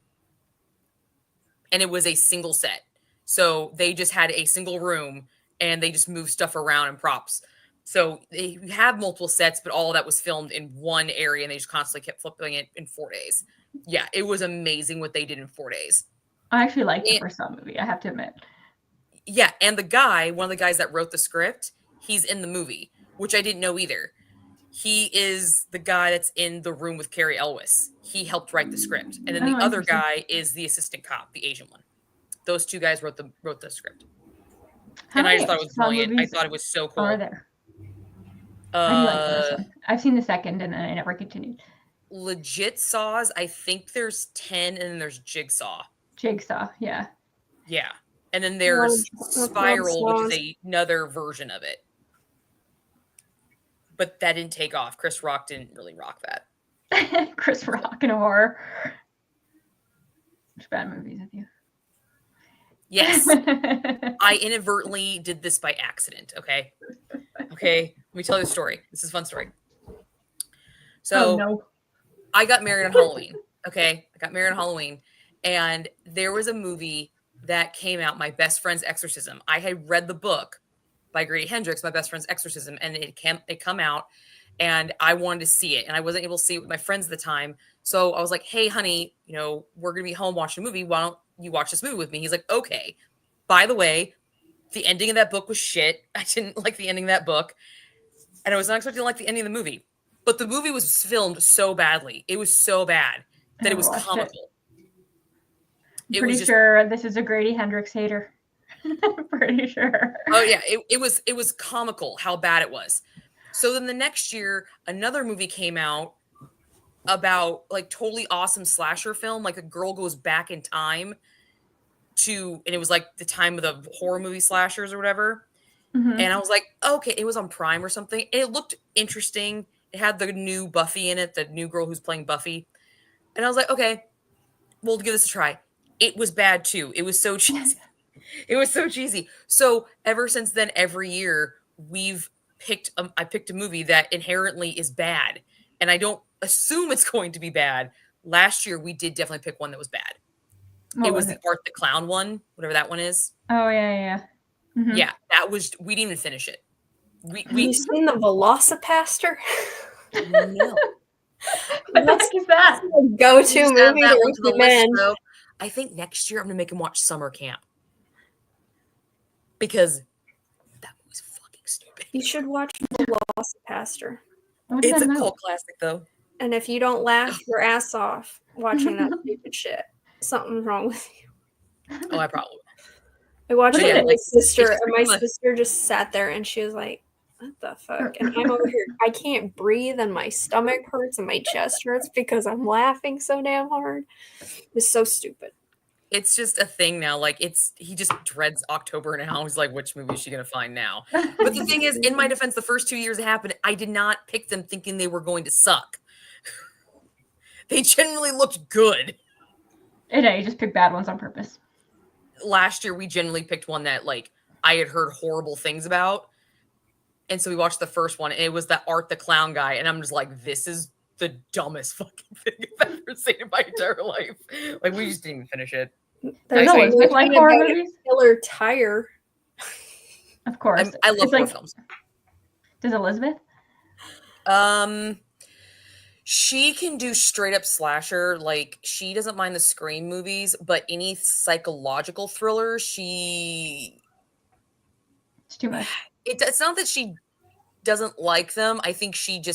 And it was a single set. So they just had a single room and they just moved stuff around and props. So they have multiple sets, but all of that was filmed in one area and they just constantly kept flipping it in 4 days. Yeah, it was amazing what they did in 4 days. I actually liked the first Saw movie, I have to admit. Yeah, and one of the guys that wrote the script, he's in the movie, which I didn't know either. He is the guy that's in the room with Carrie Elwes. He helped write the script. And then the other guy is the assistant cop, the Asian one. Those two guys wrote the script. And I just thought it was brilliant. I thought it was so cool. Are there? I do like the first one. I've seen the second, and then I never continued. Legit Saws, I think there's 10, and then there's Jigsaw. Yeah. Yeah. And then there's Spiral, which is another version of it. But that didn't take off. Chris Rock didn't really rock that. Chris Rock in horror. Which bad movies have you? Yes. I inadvertently did this by accident, okay? Okay, let me tell you a story. This is a fun story. So, no. I got married on Halloween, okay? I got married on Halloween, and there was a movie that came out, My Best Friend's Exorcism. I had read the book by Grady Hendrix, My Best Friend's Exorcism, and it come out, and I wanted to see it, and I wasn't able to see it with my friends at the time. So I was like, hey, honey, we're going to be home watching a movie. Why don't you watch this movie with me? He's like, okay. By the way, the ending of that book was shit. I didn't like the ending of that book. And I was not expecting to like the ending of the movie. But the movie was filmed so badly. It was so bad that it was comical. Pretty sure this is a Grady Hendrix hater. Pretty sure. Oh, yeah. It was comical how bad it was. So then the next year, another movie came out about like totally awesome slasher film. Like a girl goes back in time and it was like the time of the horror movie slashers or whatever. Mm-hmm. And I was like, okay, it was on Prime or something. And it looked interesting. It had the new Buffy in it, the new girl who's playing Buffy. And I was like, okay, we'll give this a try. It was bad too. It was so cheesy. It was so cheesy. So ever since then, every year I picked a movie that inherently is bad. And I don't assume it's going to be bad. Last year, we did definitely pick one that was bad. It was the Art the Clown one, whatever that one is. Oh, yeah. Mm-hmm. Yeah, we didn't even finish it. Have you seen the Velocipaster? No. What the heck is that? Go-to movie to recommend. I think next year I'm going to make him watch Summer Camp. Because that movie's fucking stupid. You should watch Velocipaster. It's a cult classic, though. And if you don't laugh your ass off watching that stupid shit, something's wrong with you. Oh, I probably will. I watched it with my sister, and my sister just sat there and she was like, what the fuck? And I'm over here, I can't breathe, and my stomach hurts and my chest hurts because I'm laughing so damn hard. It's so stupid. It's just a thing now. Like he just dreads October now. He's like, which movie is she gonna find now? But the thing is, in my defense, the first 2 years it happened, I did not pick them thinking they were going to suck. They generally looked good. Yeah, you just pick bad ones on purpose. Last year we generally picked one that like I had heard horrible things about. And so we watched the first one, and it was that Art the Clown guy. And I'm just like, this is the dumbest fucking thing I've ever seen in my entire life. Like, we just didn't even finish it. There's like horror movies. Killer Tire. Of course. I love horror films. Does Elizabeth? She can do straight up slasher. Like, she doesn't mind the Scream movies, but any psychological thrillers, it's too much. It's not that she doesn't like them. I think she'd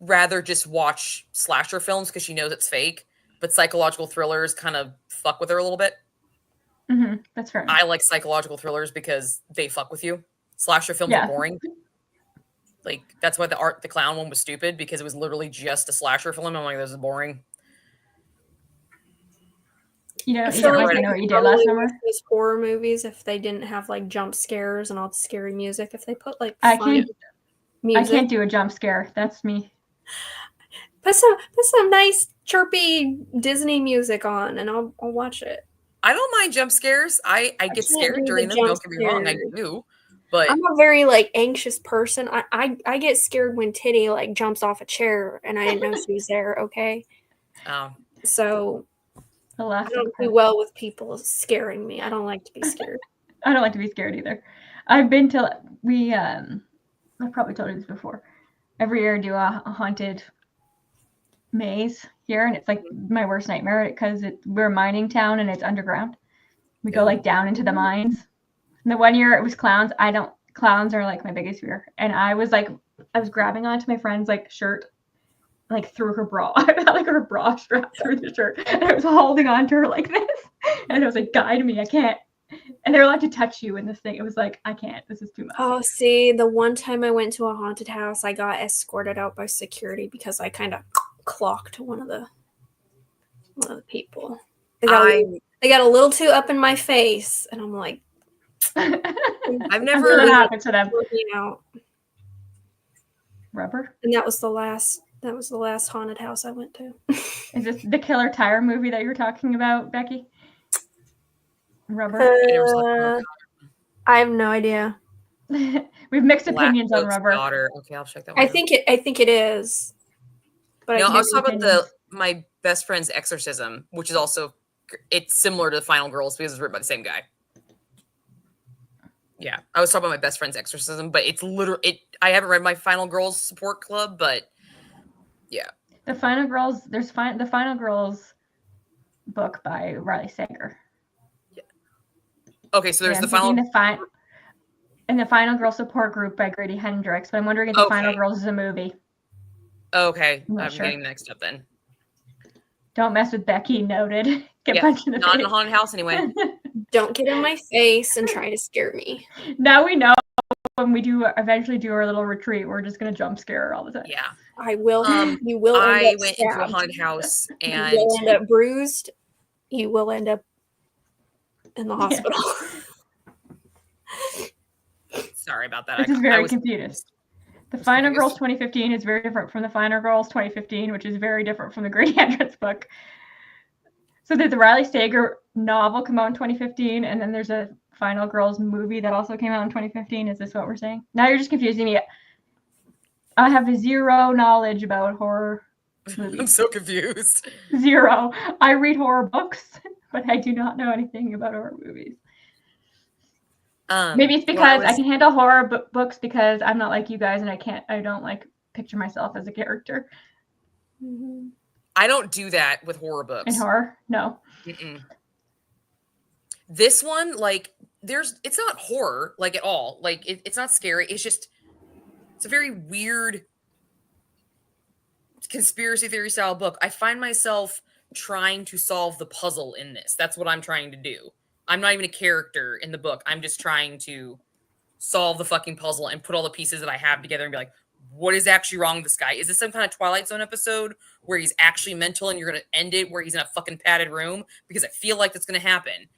rather just watch slasher films because she knows it's fake. But psychological thrillers kind of fuck with her a little bit. Mm-hmm. That's fair. I like psychological thrillers because they fuck with you. Slasher films are boring. Like, that's why the Art the Clown one was stupid, because it was literally just a slasher film. I'm like, this is boring. You know what you did last summer? Those horror movies, if they didn't have like jump scares and all the scary music, if they put like fun music. I can't do a jump scare. That's me. Put some nice chirpy Disney music on, and I'll watch it. I don't mind jump scares. I get scared during them. Don't get me wrong, I do. But I'm a very like anxious person. I get scared when Titty like jumps off a chair and I didn't know she was there. Okay. So I don't do well with people scaring me. I don't like to be scared. I don't like to be scared either. I've been to I've probably told you this before. Every year I do a haunted maze here, and it's like my worst nightmare because we're a mining town and it's underground. We go like down into the mines. And the one year it was clowns. Clowns are like my biggest fear. And I was grabbing onto my friend's like shirt, like through her bra. I had like her bra strapped through the shirt. And I was holding on to her like this. And I was like, guide me. I can't And they're allowed to touch you in this thing. It was like, I can't. This is too much. Oh, see, the one time I went to a haunted house, I got escorted out by security because I kind of clocked one of the people. They got a little too up in my face, and I'm like, I've never that happened to them. Out. Rubber. And that was the last haunted house I went to. Is this the Killer Tire movie that you were talking about, Becky? Rubber. I have no idea. We've mixed opinions on Rubber. Daughter. Okay, I'll check that one. I think it is. But no, I was talking about my best friend's Exorcism, which is also it's similar to the Final Girls because it's written by the same guy. Yeah, I was talking about my best friend's Exorcism, but it's literally I haven't read my Final Girls Support Club, but yeah. The Final Girls. There's the Final Girls book by Riley Sager. Yeah. Okay, so there's the Final. And the Final Girl Support Group by Grady Hendrix. But I'm wondering if the Final Girls is a movie. Okay, I'm getting mixed up then. Don't mess with Becky. Noted. Get punched in the face. Not in a haunted house anyway. Don't get in my face and try to scare me. Now we know when we eventually do our little retreat, we're just gonna jump scare her all the time. Yeah, I will. You will. I went into a haunted house and you will end up bruised. You will end up in the hospital. Sorry about that. This is very confused. The Final Girls 2015 is very different from the Final Girls 2015, which is very different from the Grady Hendrix book. So did the Riley Sager novel come out in 2015, and then there's a Final Girls movie that also came out in 2015? Is this what we're saying? Now you're just confusing me. I have zero knowledge about horror movies. I'm so confused. Zero. I read horror books, but I do not know anything about horror movies. Maybe it's because I can handle horror books because I'm not like you guys, and I don't like picture myself as a character. Mm-hmm. I don't do that with horror books. In horror? No. Mm-mm. This one, like, it's not horror, like, at all. Like, it's not scary. It's a very weird conspiracy theory style book. I find myself trying to solve the puzzle in this. That's what I'm trying to do. I'm not even a character in the book. I'm just trying to solve the fucking puzzle and put all the pieces that I have together and be like, what is actually wrong with this guy? Is this some kind of Twilight Zone episode where he's actually mental and you're going to end it where he's in a fucking padded room? Because I feel like that's going to happen.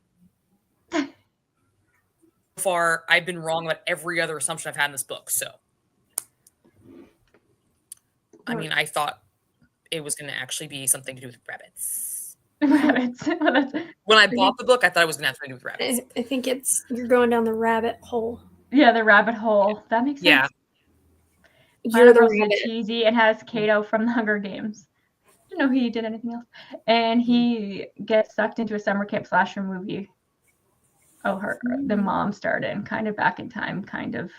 So far, I've been wrong about every other assumption I've had in this book. So, I mean, I thought it was going to actually be something to do with rabbits. Rabbits. When I bought the book, I thought it was going to have something to do with rabbits. I think you're going down the rabbit hole. Yeah, the rabbit hole. That makes sense. Yeah. You're the rabbit. Cheesy and has Kato from the Hunger Games. I didn't know he did anything else. And he gets sucked into a summer camp slasher movie. The mom starred in, kind of back in time, kind of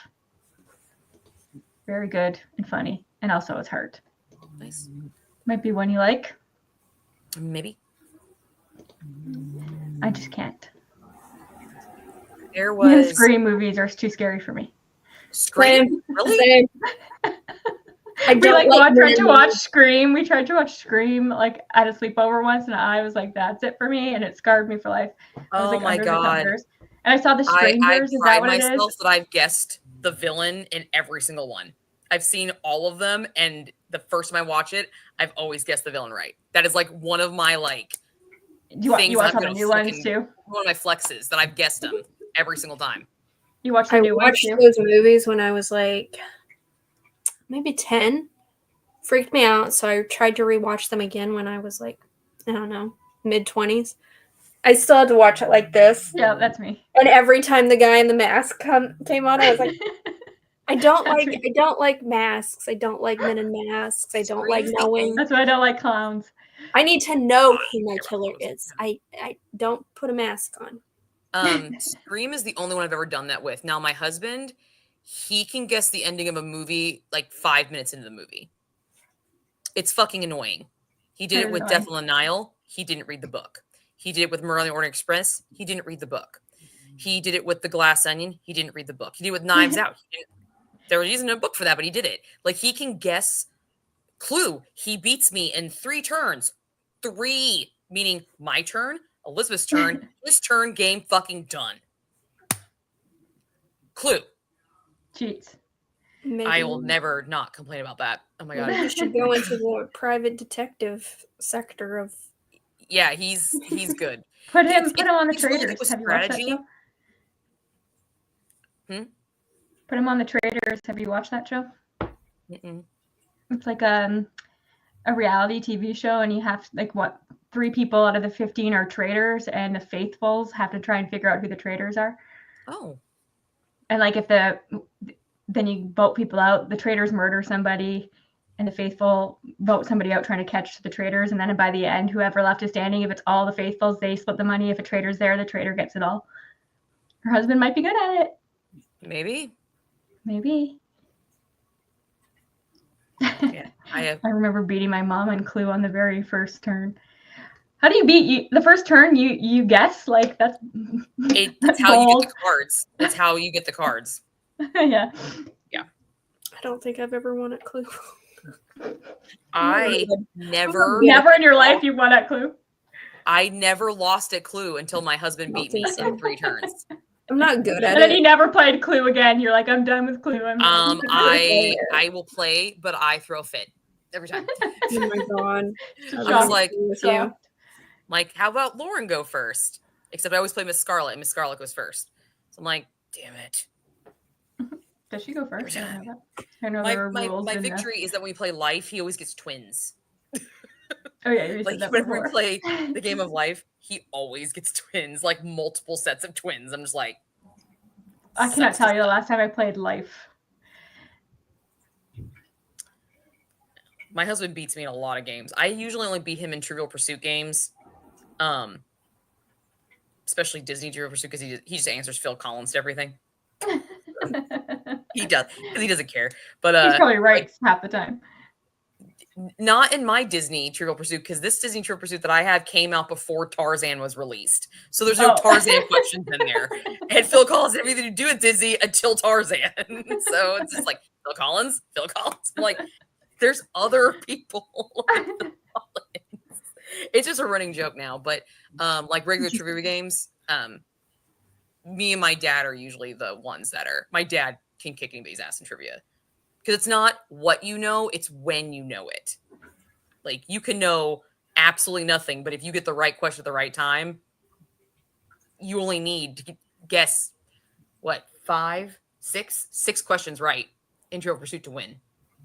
very good and funny. And also it's hurt. Nice. Might be one you like. Maybe. I just can't. There was... The Scream movies are too scary for me. Scream? Really? We tried to watch Scream. We tried to watch Scream like at a sleepover once, and I was like, "That's it for me," and it scarred me for life. Oh my god! And I saw The Strangers. Is that what it is? That I've guessed the villain in every single one. I've seen all of them, and the first time I watch it, I've always guessed the villain right. That is like one of my You watch all the new ones too? One of my flexes that I've guessed them every single time. You watch the new ones too? I watched those movies when I was like maybe 10. Freaked me out, so I tried to rewatch them again when I was like, I don't know, mid-20s. I still had to watch it like this. Yeah, that's me. And every time the guy in the mask came on, I was like, I don't like masks. I don't like men in masks. I don't like knowing. That's why I don't like clowns. I need to know who my killer is. I don't put a mask on. Scream is the only one I've ever done that with. Now, my husband, he can guess the ending of a movie like 5 minutes into the movie. It's fucking annoying. He did it with Death on the Nile. He didn't read the book. He did it with Murder on the Orient Express. He didn't read the book. He did it with The Glass Onion. He didn't read the book. He did it with Knives Out. There was using a book for that, but he did it. Like, he can guess. Clue. He beats me in 3 turns. 3, meaning my turn, Elizabeth's turn. His turn. Game fucking done. Clue. Cheats. Maybe. I will never not complain about that. Oh my god. Maybe you should go into the private detective sector of. Yeah, he's good. Put him on the He's really good Traitors. with Have you watched that strategy. show? Put him on the Traitors. Have you watched that show? Mm-mm. It's like a reality TV show, and you have like 3 people out of the 15 are traitors, and the faithfuls have to try and figure out who the traitors are. Oh. And like then you vote people out. The traitors murder somebody, and the faithful vote somebody out trying to catch the traitors. And then by the end, whoever left is standing. If it's all the faithfuls, they split the money. If a traitor's there, the traitor gets it all. Her husband might be good at it. Maybe. Yeah, I remember beating my mom in Clue on the very first turn. How do you beat the first turn? You guess, like that's. It's how you get the cards. It's how you get the cards. Yeah. I don't think I've ever won at Clue. I never in your life you won at Clue. I never lost at Clue until my husband beat me in 3 turns. I'm not good at And then it. you never played Clue again. You're like, I'm done with Clue. I will play, but I throw a fit every time. Oh my god. I was like, with you. Like, how about Lauren go first? Except I always play Miss Scarlet, and Miss Scarlet goes first. So I'm like, damn it. Does she go first? I don't know that. I know My, there are my, rules my in victory is that when we play Life, he always gets twins. Oh yeah, you Like said that when before. we play the game of Life, he always gets twins, like multiple sets of twins. I'm just like, I cannot tell you the last time I played Life. my husband beats me in a lot of games. I usually only beat him in Trivial Pursuit games, especially Disney Trivial Pursuit, because he just answers Phil Collins to everything. He does, because he doesn't care. But he's probably right half the time. Not in my Disney Trivial Pursuit, because this Disney Trivial Pursuit that I have came out before Tarzan was released. So there's no Tarzan questions in there. And Phil Collins had everything to do with Disney until Tarzan. So it's just like, Phil Collins. I'm like, there's other people. It's just a running joke now. But like regular trivia games, me and my dad are usually the ones that are. My dad can kick anybody's ass in trivia. Because it's not what you know, it's when you know it. Like, you can know absolutely nothing, but if you get the right question at the right time, you only need to guess, what, 5, 6 questions right in Trivial Pursuit to win.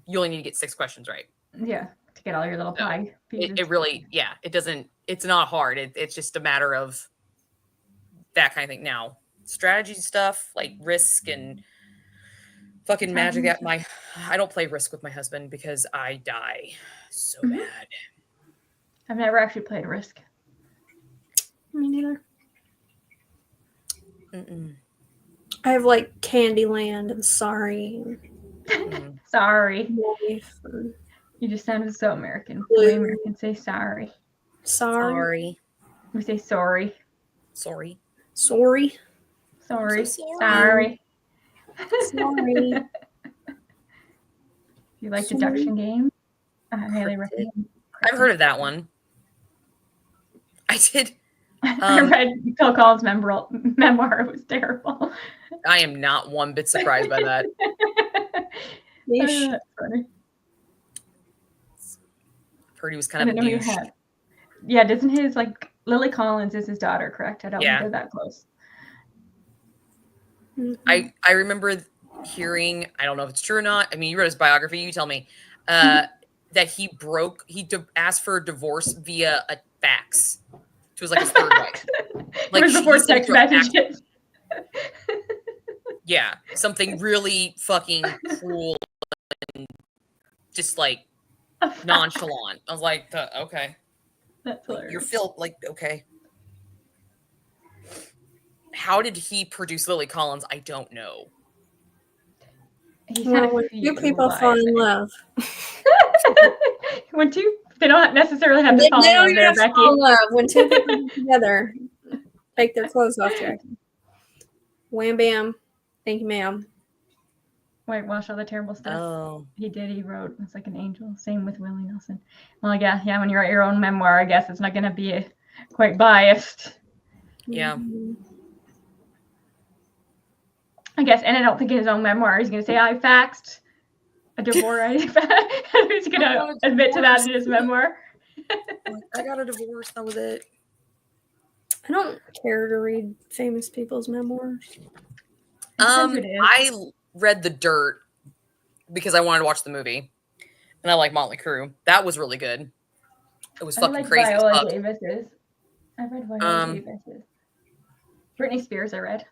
You only need to get 6 questions right. Yeah, to get all your little pie pieces. It really, yeah, it doesn't, it's not hard. It's just a matter of that kind of thing. Now, strategy stuff, like Risk and fucking Magic at I don't play Risk with my husband because I die so bad. I've never actually played Risk. Me neither. Mm-mm. I have like Candyland and Sorry. Sorry. Life and You just sounded so American. Blue. The way Americans say sorry. Sorry. We say sorry. Sorry. Sorry. Sorry. So sorry. Sorry. Sorry. You like Sorry. deduction games? I highly recommend. I've heard of that one. I did. I read Phil Collins' memoir. It was terrible. I am not one bit surprised by that. Yeesh. That's funny. Heard he was kind of a douche. Yeah, doesn't his like Lily Collins is his daughter, correct? I don't think they're that close. I remember hearing, I don't know if it's true or not. I mean, you wrote his biography. You tell me that he asked for a divorce via a fax. It was like his third wife. Like, it was before text messages. Yeah, something really fucking cruel and just like nonchalant. I was like, okay. That's hilarious. You're Phil, like, okay. How did he produce Lily Collins? I don't know. Well, when two people fall in love. When they don't necessarily have to fall in love there, Becky. Fall in love. When two people get together, take their clothes off, Jackie. Wham bam. Thank you, ma'am. Whitewash all the terrible stuff. Oh. He wrote, it's like an angel. Same with Willie Nelson. Well, yeah, when you write your own memoir, I guess it's not going to be quite biased. Yeah. I guess, and I don't think in his own memoir he's going to say, I faxed a divorce. He's going to admit to that in his memoir. I got a divorce. That was it. I don't care to read famous people's memoirs. I read The Dirt because I wanted to watch the movie, and I like Motley Crue. That was really good. It was fucking crazy. Viola Davis's. I read Viola Davis's. Britney Spears. I read.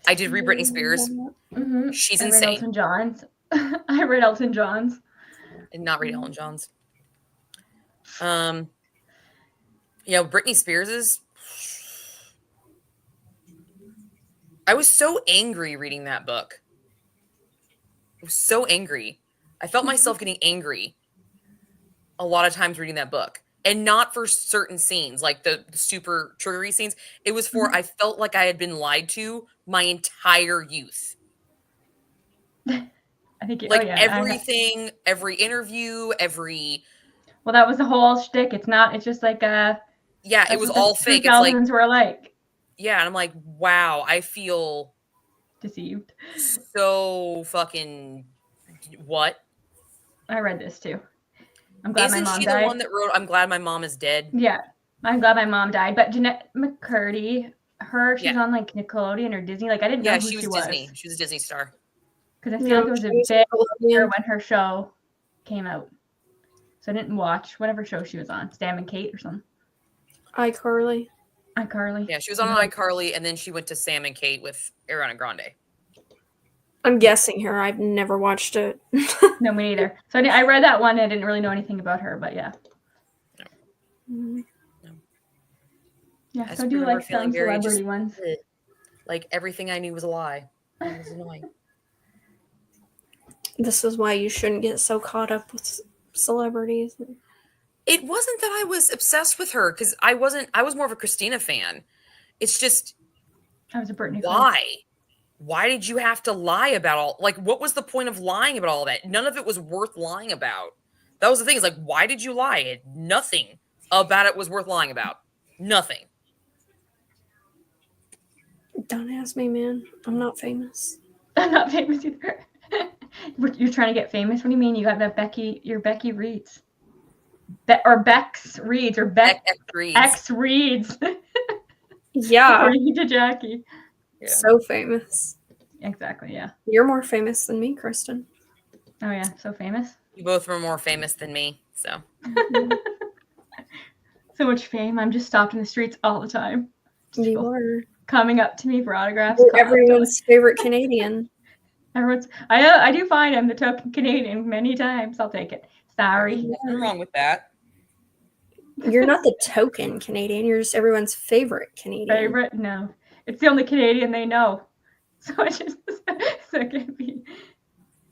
I did read Britney Spears. Mm-hmm. She's I insane. read Elton John's. I read Elton John's. Did not read Elton John's. Britney Spears's. I was so angry reading that book. I was so angry. I felt myself getting angry a lot of times reading that book. And not for certain scenes, like the super triggery scenes. It was for, I felt like I had been lied to my entire youth. I think everything, every interview, every... Well, that was the whole shtick. It's just like a... Yeah, it was all fake. It's like... were like... Yeah, and I'm like, wow, I feel... deceived. So fucking... What? I read this too. I'm glad my mom died. Isn't she the one that wrote, I'm glad my mom is dead? Yeah, I'm glad my mom died. But Jeanette McCurdy, she's on like Nickelodeon or Disney. Like I didn't know who she was. Disney. She was a Disney star. Because I feel like it was a bit later when her show came out. So I didn't watch whatever show she was on. Sam and Kate or something. iCarly. Yeah, she was on iCarly, and then she went to Sam and Kate with Ariana Grande. I'm guessing her. I've never watched it. No, me neither. So I read that one. I didn't really know anything about her, but yeah. No. Yeah, so I do like some celebrity ones. Like everything I knew was a lie. It was annoying. This is why you shouldn't get so caught up with celebrities. It wasn't that I was obsessed with her because I was more of a Christina fan. It's just I was a Britney fan. Fan. Why did you have to lie about all? Like, what was the point of lying about all that? None of it was worth lying about. That was the thing. It's like, why did you lie? Nothing about it was worth lying about. Nothing. Don't ask me, man. I'm not famous. I'm not famous either. You're trying to get famous? What do you mean? You got that Becky? You're Becky Reads. Or Bex Reads or X Reads. Yeah. According to Jackie. Yeah. So famous. Exactly, yeah. You're more famous than me, Kristen. Oh, yeah. So famous. You both were more famous than me, so. So much fame. I'm just stopped in the streets all the time. You are. Coming up to me for autographs. You're everyone's favorite Canadian. I do find I'm the token Canadian many times. I'll take it. Sorry. There's nothing wrong with that. You're not the token Canadian. You're just everyone's favorite Canadian. Favorite? No. It's the only Canadian they know. So it just so it can't be.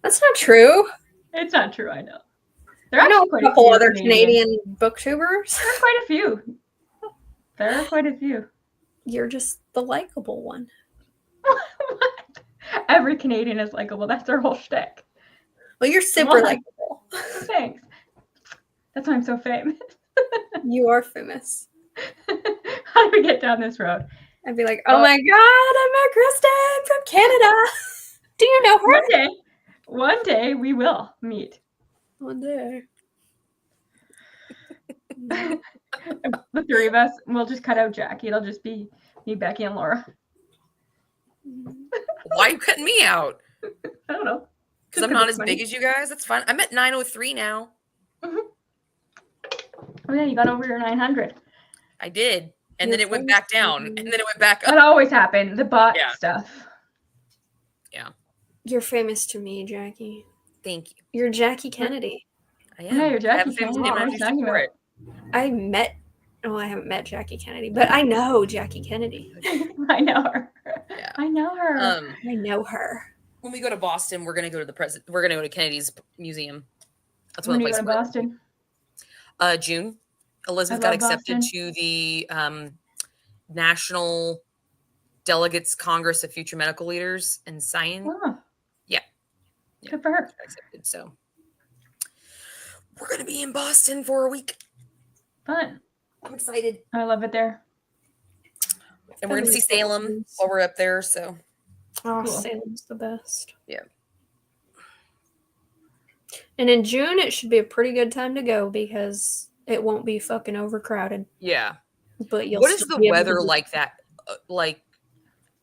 That's not true. It's not true, I know. I know a couple other Canadian booktubers. There are quite a few. There are quite a few. You're just the likable one. What? Every Canadian is likable. That's their whole shtick. Well, you're super likable. Thanks. That's why I'm so famous. You are famous. How do we get down this road? I'd be like, oh my God, I met Kristen from Canada. Do you know her? One day we will meet. One day. The three of us, we'll just cut out Jackie. It'll just be me, Becky, and Laura. Why are you cutting me out? I don't know. Because I'm not as big as you guys. That's fine. I'm at 903 now. Mm-hmm. Oh yeah, you got over your 900. I did. And then it went back down. And then it went back up. That always happened. The bot stuff. Yeah. You're famous to me, Jackie. Thank you. You're Jackie Kennedy. I am. Yeah, you're Jackie Kennedy. I haven't met Jackie Kennedy, but I know Jackie Kennedy. I know her. Yeah. I know her. I know her. When we go to Boston, we're gonna go to We're gonna go to Kennedy's museum. That's when you go to Boston. June. Elizabeth got accepted to the National Delegates Congress of Future Medical Leaders in Science. Oh. Yeah. Good for her. Accepted, so we're gonna be in Boston for a week. Fun. I'm excited. I love it there. And we're going to see Salem while we're up there, so. Oh, cool. Salem's the best. Yeah. And in June, it should be a pretty good time to go because it won't be fucking overcrowded. Yeah. But what is the weather like that, like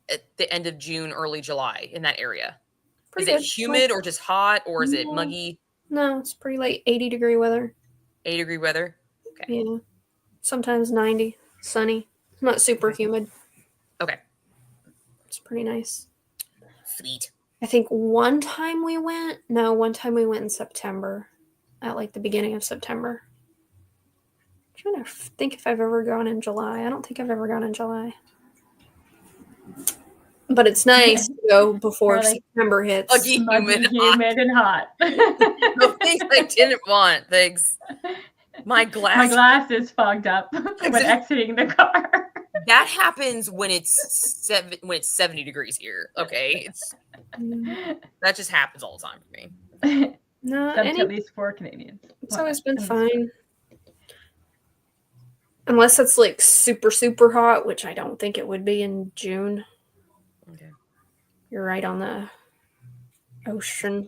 at the end of June, early July in that area? Pretty is it humid or just hot or is it muggy? No, it's pretty like 80-degree weather. 80-degree weather? Okay. Yeah. Sometimes 90, sunny. Not super humid. Okay. It's pretty nice. Sweet. I think one time we went in September, at like the beginning of September. I'm trying to think if I've ever gone in July. I don't think I've ever gone in July. But it's nice to go before September hits. Muggy, humid, and hot. The things I didn't want. Thanks. My glass is fogged up when exiting the car. That happens when it's 70 degrees here. Okay, that just happens all the time for me. No, at least 4 Canadians. It's always been fine, unless it's like super super hot, which I don't think it would be in June. Okay, you're right on the ocean.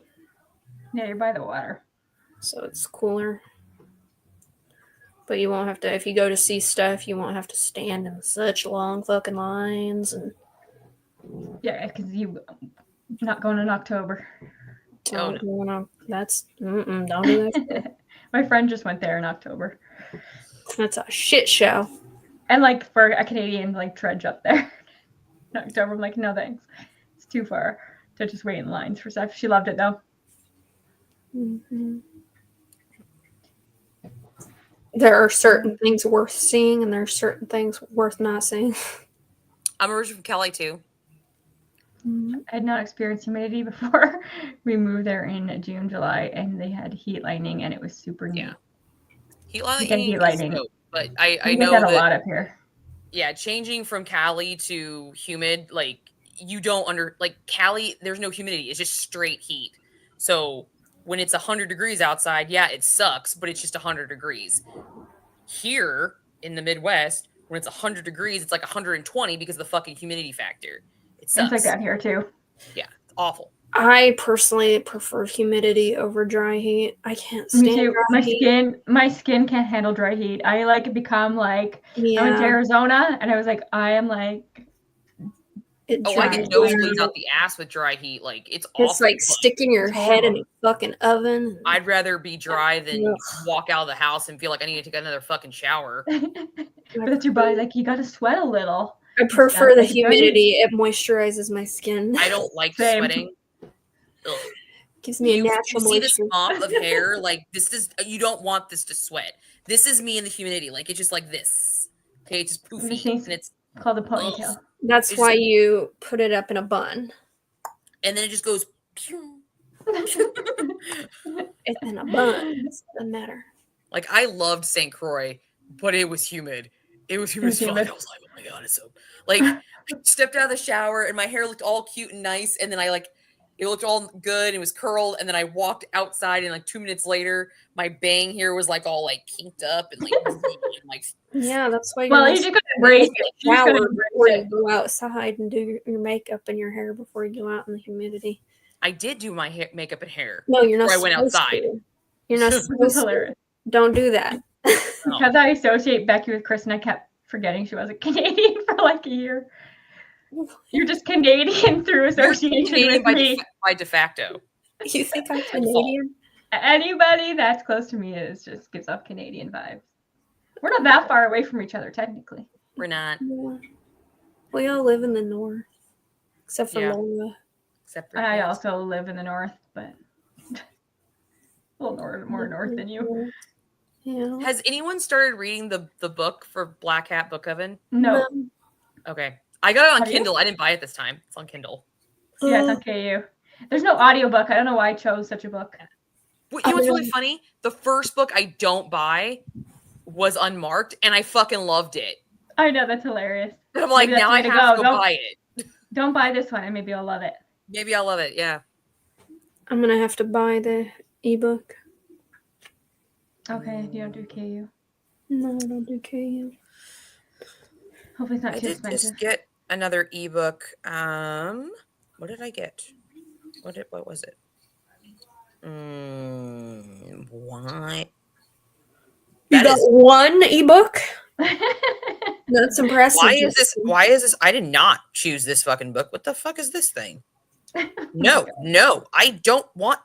Yeah, you're by the water, so it's cooler. But you won't have to, if you go to see stuff, you won't have to stand in such long fucking lines. And yeah, because you not going in October. Don't do that. My friend just went there in October. That's a shit show. And like for a Canadian, like trudge up there in October, I'm like, no thanks. It's too far to just wait in lines for stuff. She loved it though. Mm-hmm. There are certain things worth seeing, and there are certain things worth not seeing. I'm originally from Cali too. I had not experienced humidity before. We moved there in June, July, and they had heat lightning, and it was super neat. Yeah, heat lightning. Dope, but I know that a lot up here. Yeah, changing from Cali to humid, like you don't Cali. There's no humidity; it's just straight heat. So when it's 100 degrees outside, yeah, it sucks, but it's just 100 degrees. Here in the Midwest, when it's 100 degrees, it's like 120 because of the fucking humidity factor. It sucks. It's like that here too. Yeah, it's awful. I personally prefer humidity over dry heat. I can't stand dry heat. My skin can't handle dry heat. I become like I went to Arizona and I was like, I am like. I get nosebleeds out the ass with dry heat. Like it's awful, like sticking your head in a fucking oven. I'd rather be dry than walk out of the house and feel like I need to take another fucking shower. But it's your body, like you got to sweat a little. I prefer the humidity. It moisturizes my skin. I don't like sweating. Ugh. Gives me a natural moisture. You see this mop of hair? Like this is you don't want this to sweat. This is me in the humidity. Like it's just like this. Okay, it's just poofy and it's called a ponytail. That's why you put it up in a bun. And then it just goes pew. It's in a bun. It doesn't matter. Like I loved St. Croix, but it was humid. It was humid as fuck. I was like, oh my god, it's so like I stepped out of the shower and my hair looked all cute and nice, and then it looked all good. It was curled, and then I walked outside, and like 2 minutes later, my bang hair was like all like kinked up and like. Yeah, that's why. Well, you just gotta embrace it. Shower before you go outside and do your makeup and your hair before you go out in the humidity. I did do my makeup and hair. No, you're not. Before I went outside. You're not supposed to. Don't do that. Because I associate Becky with Chris, and I kept forgetting she wasn't Canadian for like a year. You're just Canadian through association with me. By de facto. You think I'm Canadian? Anybody that's close to me just gives off Canadian vibes. We're not that far away from each other, technically. We're not. Yeah. We all live in the north, except for Laura. I also live in the north, but a little more north than you. Yeah. Has anyone started reading the book for Black Hat Book Oven? No. Okay. I got it on Kindle. I didn't buy it this time. It's on Kindle. Yeah, it's on KU. There's no audiobook. I don't know why I chose such a book. You know what's really funny? The first book I don't buy was unmarked, and I fucking loved it. I know, that's hilarious. And I'm like, now I have to go buy it. Don't buy this one, and maybe I'll love it. Maybe I'll love it, yeah. I'm going to have to buy the ebook. Okay, you don't do KU. No, I don't do KU. Hopefully it's not I too did expensive. just get another ebook. What did I get? What was it? Why? You got one ebook? That's impressive. Why is this? I did not choose this fucking book. What the fuck is this thing? No, I don't want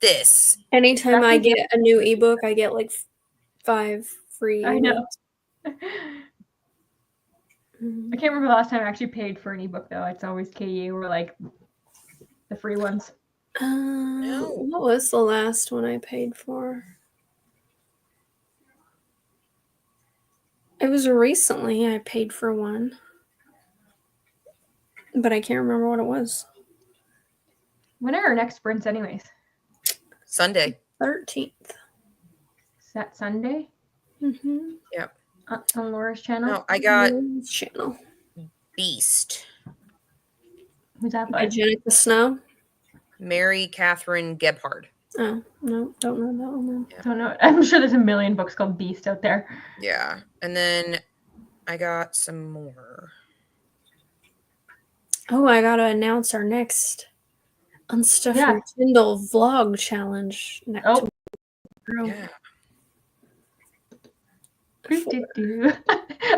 this. Anytime I get a new ebook, I get like 5 free. I know. I can't remember the last time I actually paid for an ebook though. It's always KU or like the free ones. What was the last one I paid for? It was recently I paid for one. But I can't remember what it was. When are our next sprints anyways? Sunday. 13th. Is that Sunday? Mm-hmm. Yep. On Laura's channel? No, I got channel. Beast. Who's that by? Jenica Snow. Mary Catherine Gebhard. Oh, no, don't know that one. Yeah. Don't know. I'm sure there's a million books called Beast out there. Yeah. And then I got some more. Oh, I gotta announce our next Unstuff Your Kindle vlog challenge. Yeah.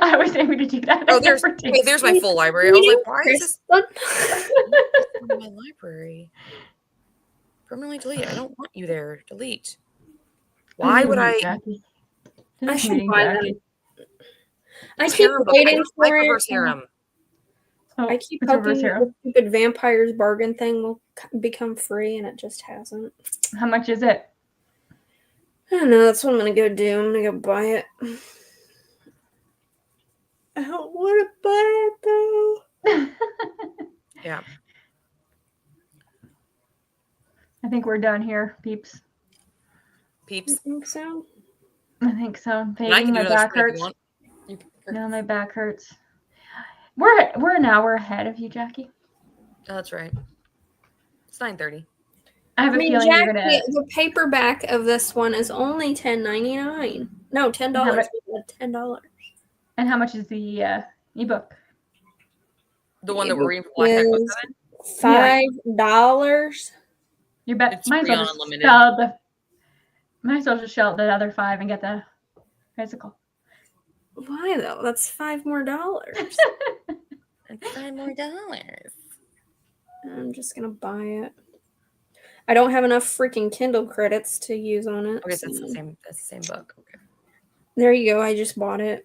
I was able to do that. Oh, there's my full library. I was like, why is this in my library? Permanently delete. I don't want you there. Delete. Why would I? I should buy that. I keep waiting for it. I keep hoping the stupid Vampires Bargain thing will become free, and it just hasn't. How much is it? I don't know. That's what I'm gonna go do. I'm gonna go buy it. I don't want to buy it though. Yeah. I think we're done here, peeps. I think so. I think so. Fading, my back hurts. No, my back hurts. We're an hour ahead of you, Jackie. Oh, that's right. It's 9:30. I have a feeling Jackie, you're gonna. The paperback of this one is only $10.99. No, $10. $10. And how much is the ebook? The one that we're reading for Black Hack $5. You bet. It's might as well just shell the other $5 and get the physical. Why though? That's $5 more. That's $5 more. I'm just gonna buy it. I don't have enough freaking Kindle credits to use on it. Okay, so that's the same book. Okay. There you go. I just bought it.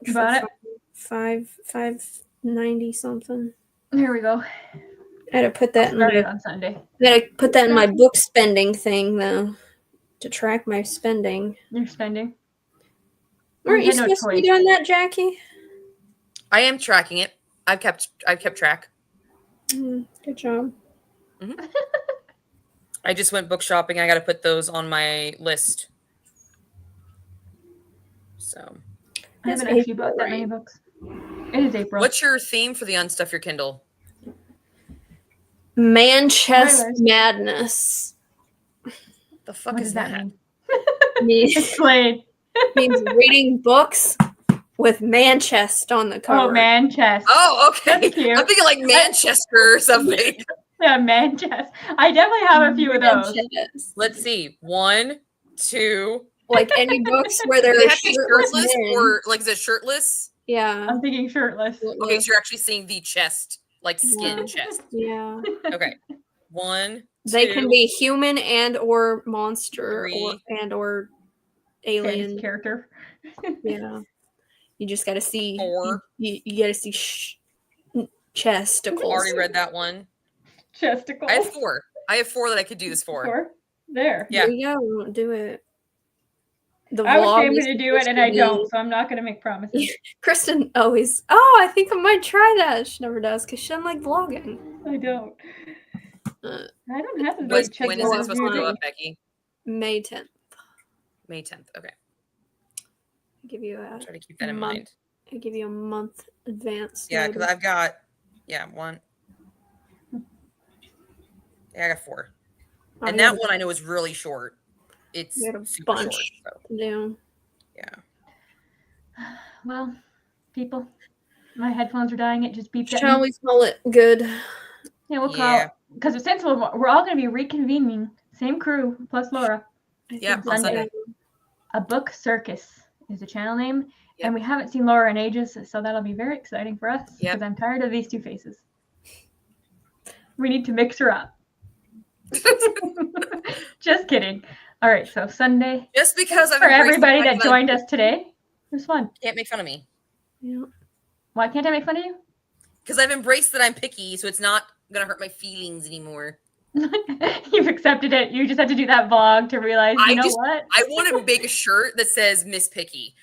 You bought it? $5.90 something. Here we go. I had to put that on Sunday. I had to put that in my book spending thing though, to track my spending. Your spending. Weren't you supposed to be doing that, Jackie? I am tracking it. I've kept track. Good job. Mm-hmm. I just went book shopping. I got to put those on my list. So I haven't actually bought that many books. It is April. What's your theme for the Unstuff Your Kindle? Man-chest madness. The fuck is that? Explain. Means reading books with man-chest on the cover. Oh, man-chest. Oh, okay. I'm thinking like Manchester or something. Yeah, man-chest. I definitely have a few of those. Let's see. 1, 2. Like any books where they're shirtless or like is it shirtless? Yeah. I'm thinking shirtless. Okay, so you're actually seeing the chest, like skin chest. Yeah. Okay. 1, 2. They can be human and or monster 3. or alien Fantasy character. Yeah. You just got to see 4. You got to see chesticles. Already read that one. Chesticles. I have 4 that I could do this for. 4? There. Yeah. There you go. We won't do it. I was aiming to do it and I don't, so I'm not going to make promises. Kristen always, I think I might try that. She never does because she doesn't like vlogging. I don't. I don't have to do When is this supposed to go up, Becky? May 10th. May 10th. Okay. I'll give you I'll try to keep that in mind. I give you a month advance. Yeah, because I've got 1. Yeah, I got 4. And that one I know is really short. It's a super bunch. short. So. Yeah. Yeah. Well, people, my headphones are dying. It just beeped at Shall me. we call it good? Yeah, we'll call, because since we're all going to be reconvening, same crew plus Laura. Yeah, on Sunday. A Book Circus is the channel name, Yep. and we haven't seen Laura in ages, so that'll be very exciting for us because Yep. I'm tired of these two faces. We need to mix her up. Just kidding. All right, so Sunday. Just because for everybody that joined us today, it was fun. Can't make fun of me. Yeah. Why can't I make fun of you? Because I've embraced that I'm picky, so it's not gonna hurt my feelings anymore. You've accepted it. You just had to do that vlog to realize, what? I want to make a shirt that says Miss Picky.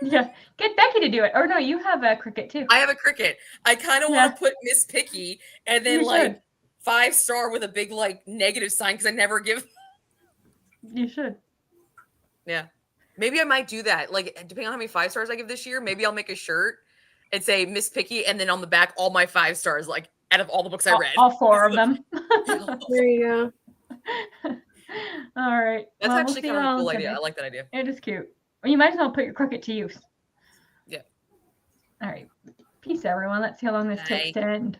Yeah, get Becky to do it. Or no, you have a Cricut too. I have a Cricut. I kind of want to put Miss Picky and then You should. 5-star with a big negative sign because I never give. You should. Yeah, maybe I might do that. Depending on how many 5 stars I give this year, maybe I'll make a shirt and say Miss Picky, and then on the back all my 5 stars, out of all the books I read, all 4 of them. There you go. All right. That's actually kind of a cool idea. I like that idea. It is cute. Well, you might as well put your Cricut to use. Yeah. All right. Peace, everyone. Let's see how long this takes to end.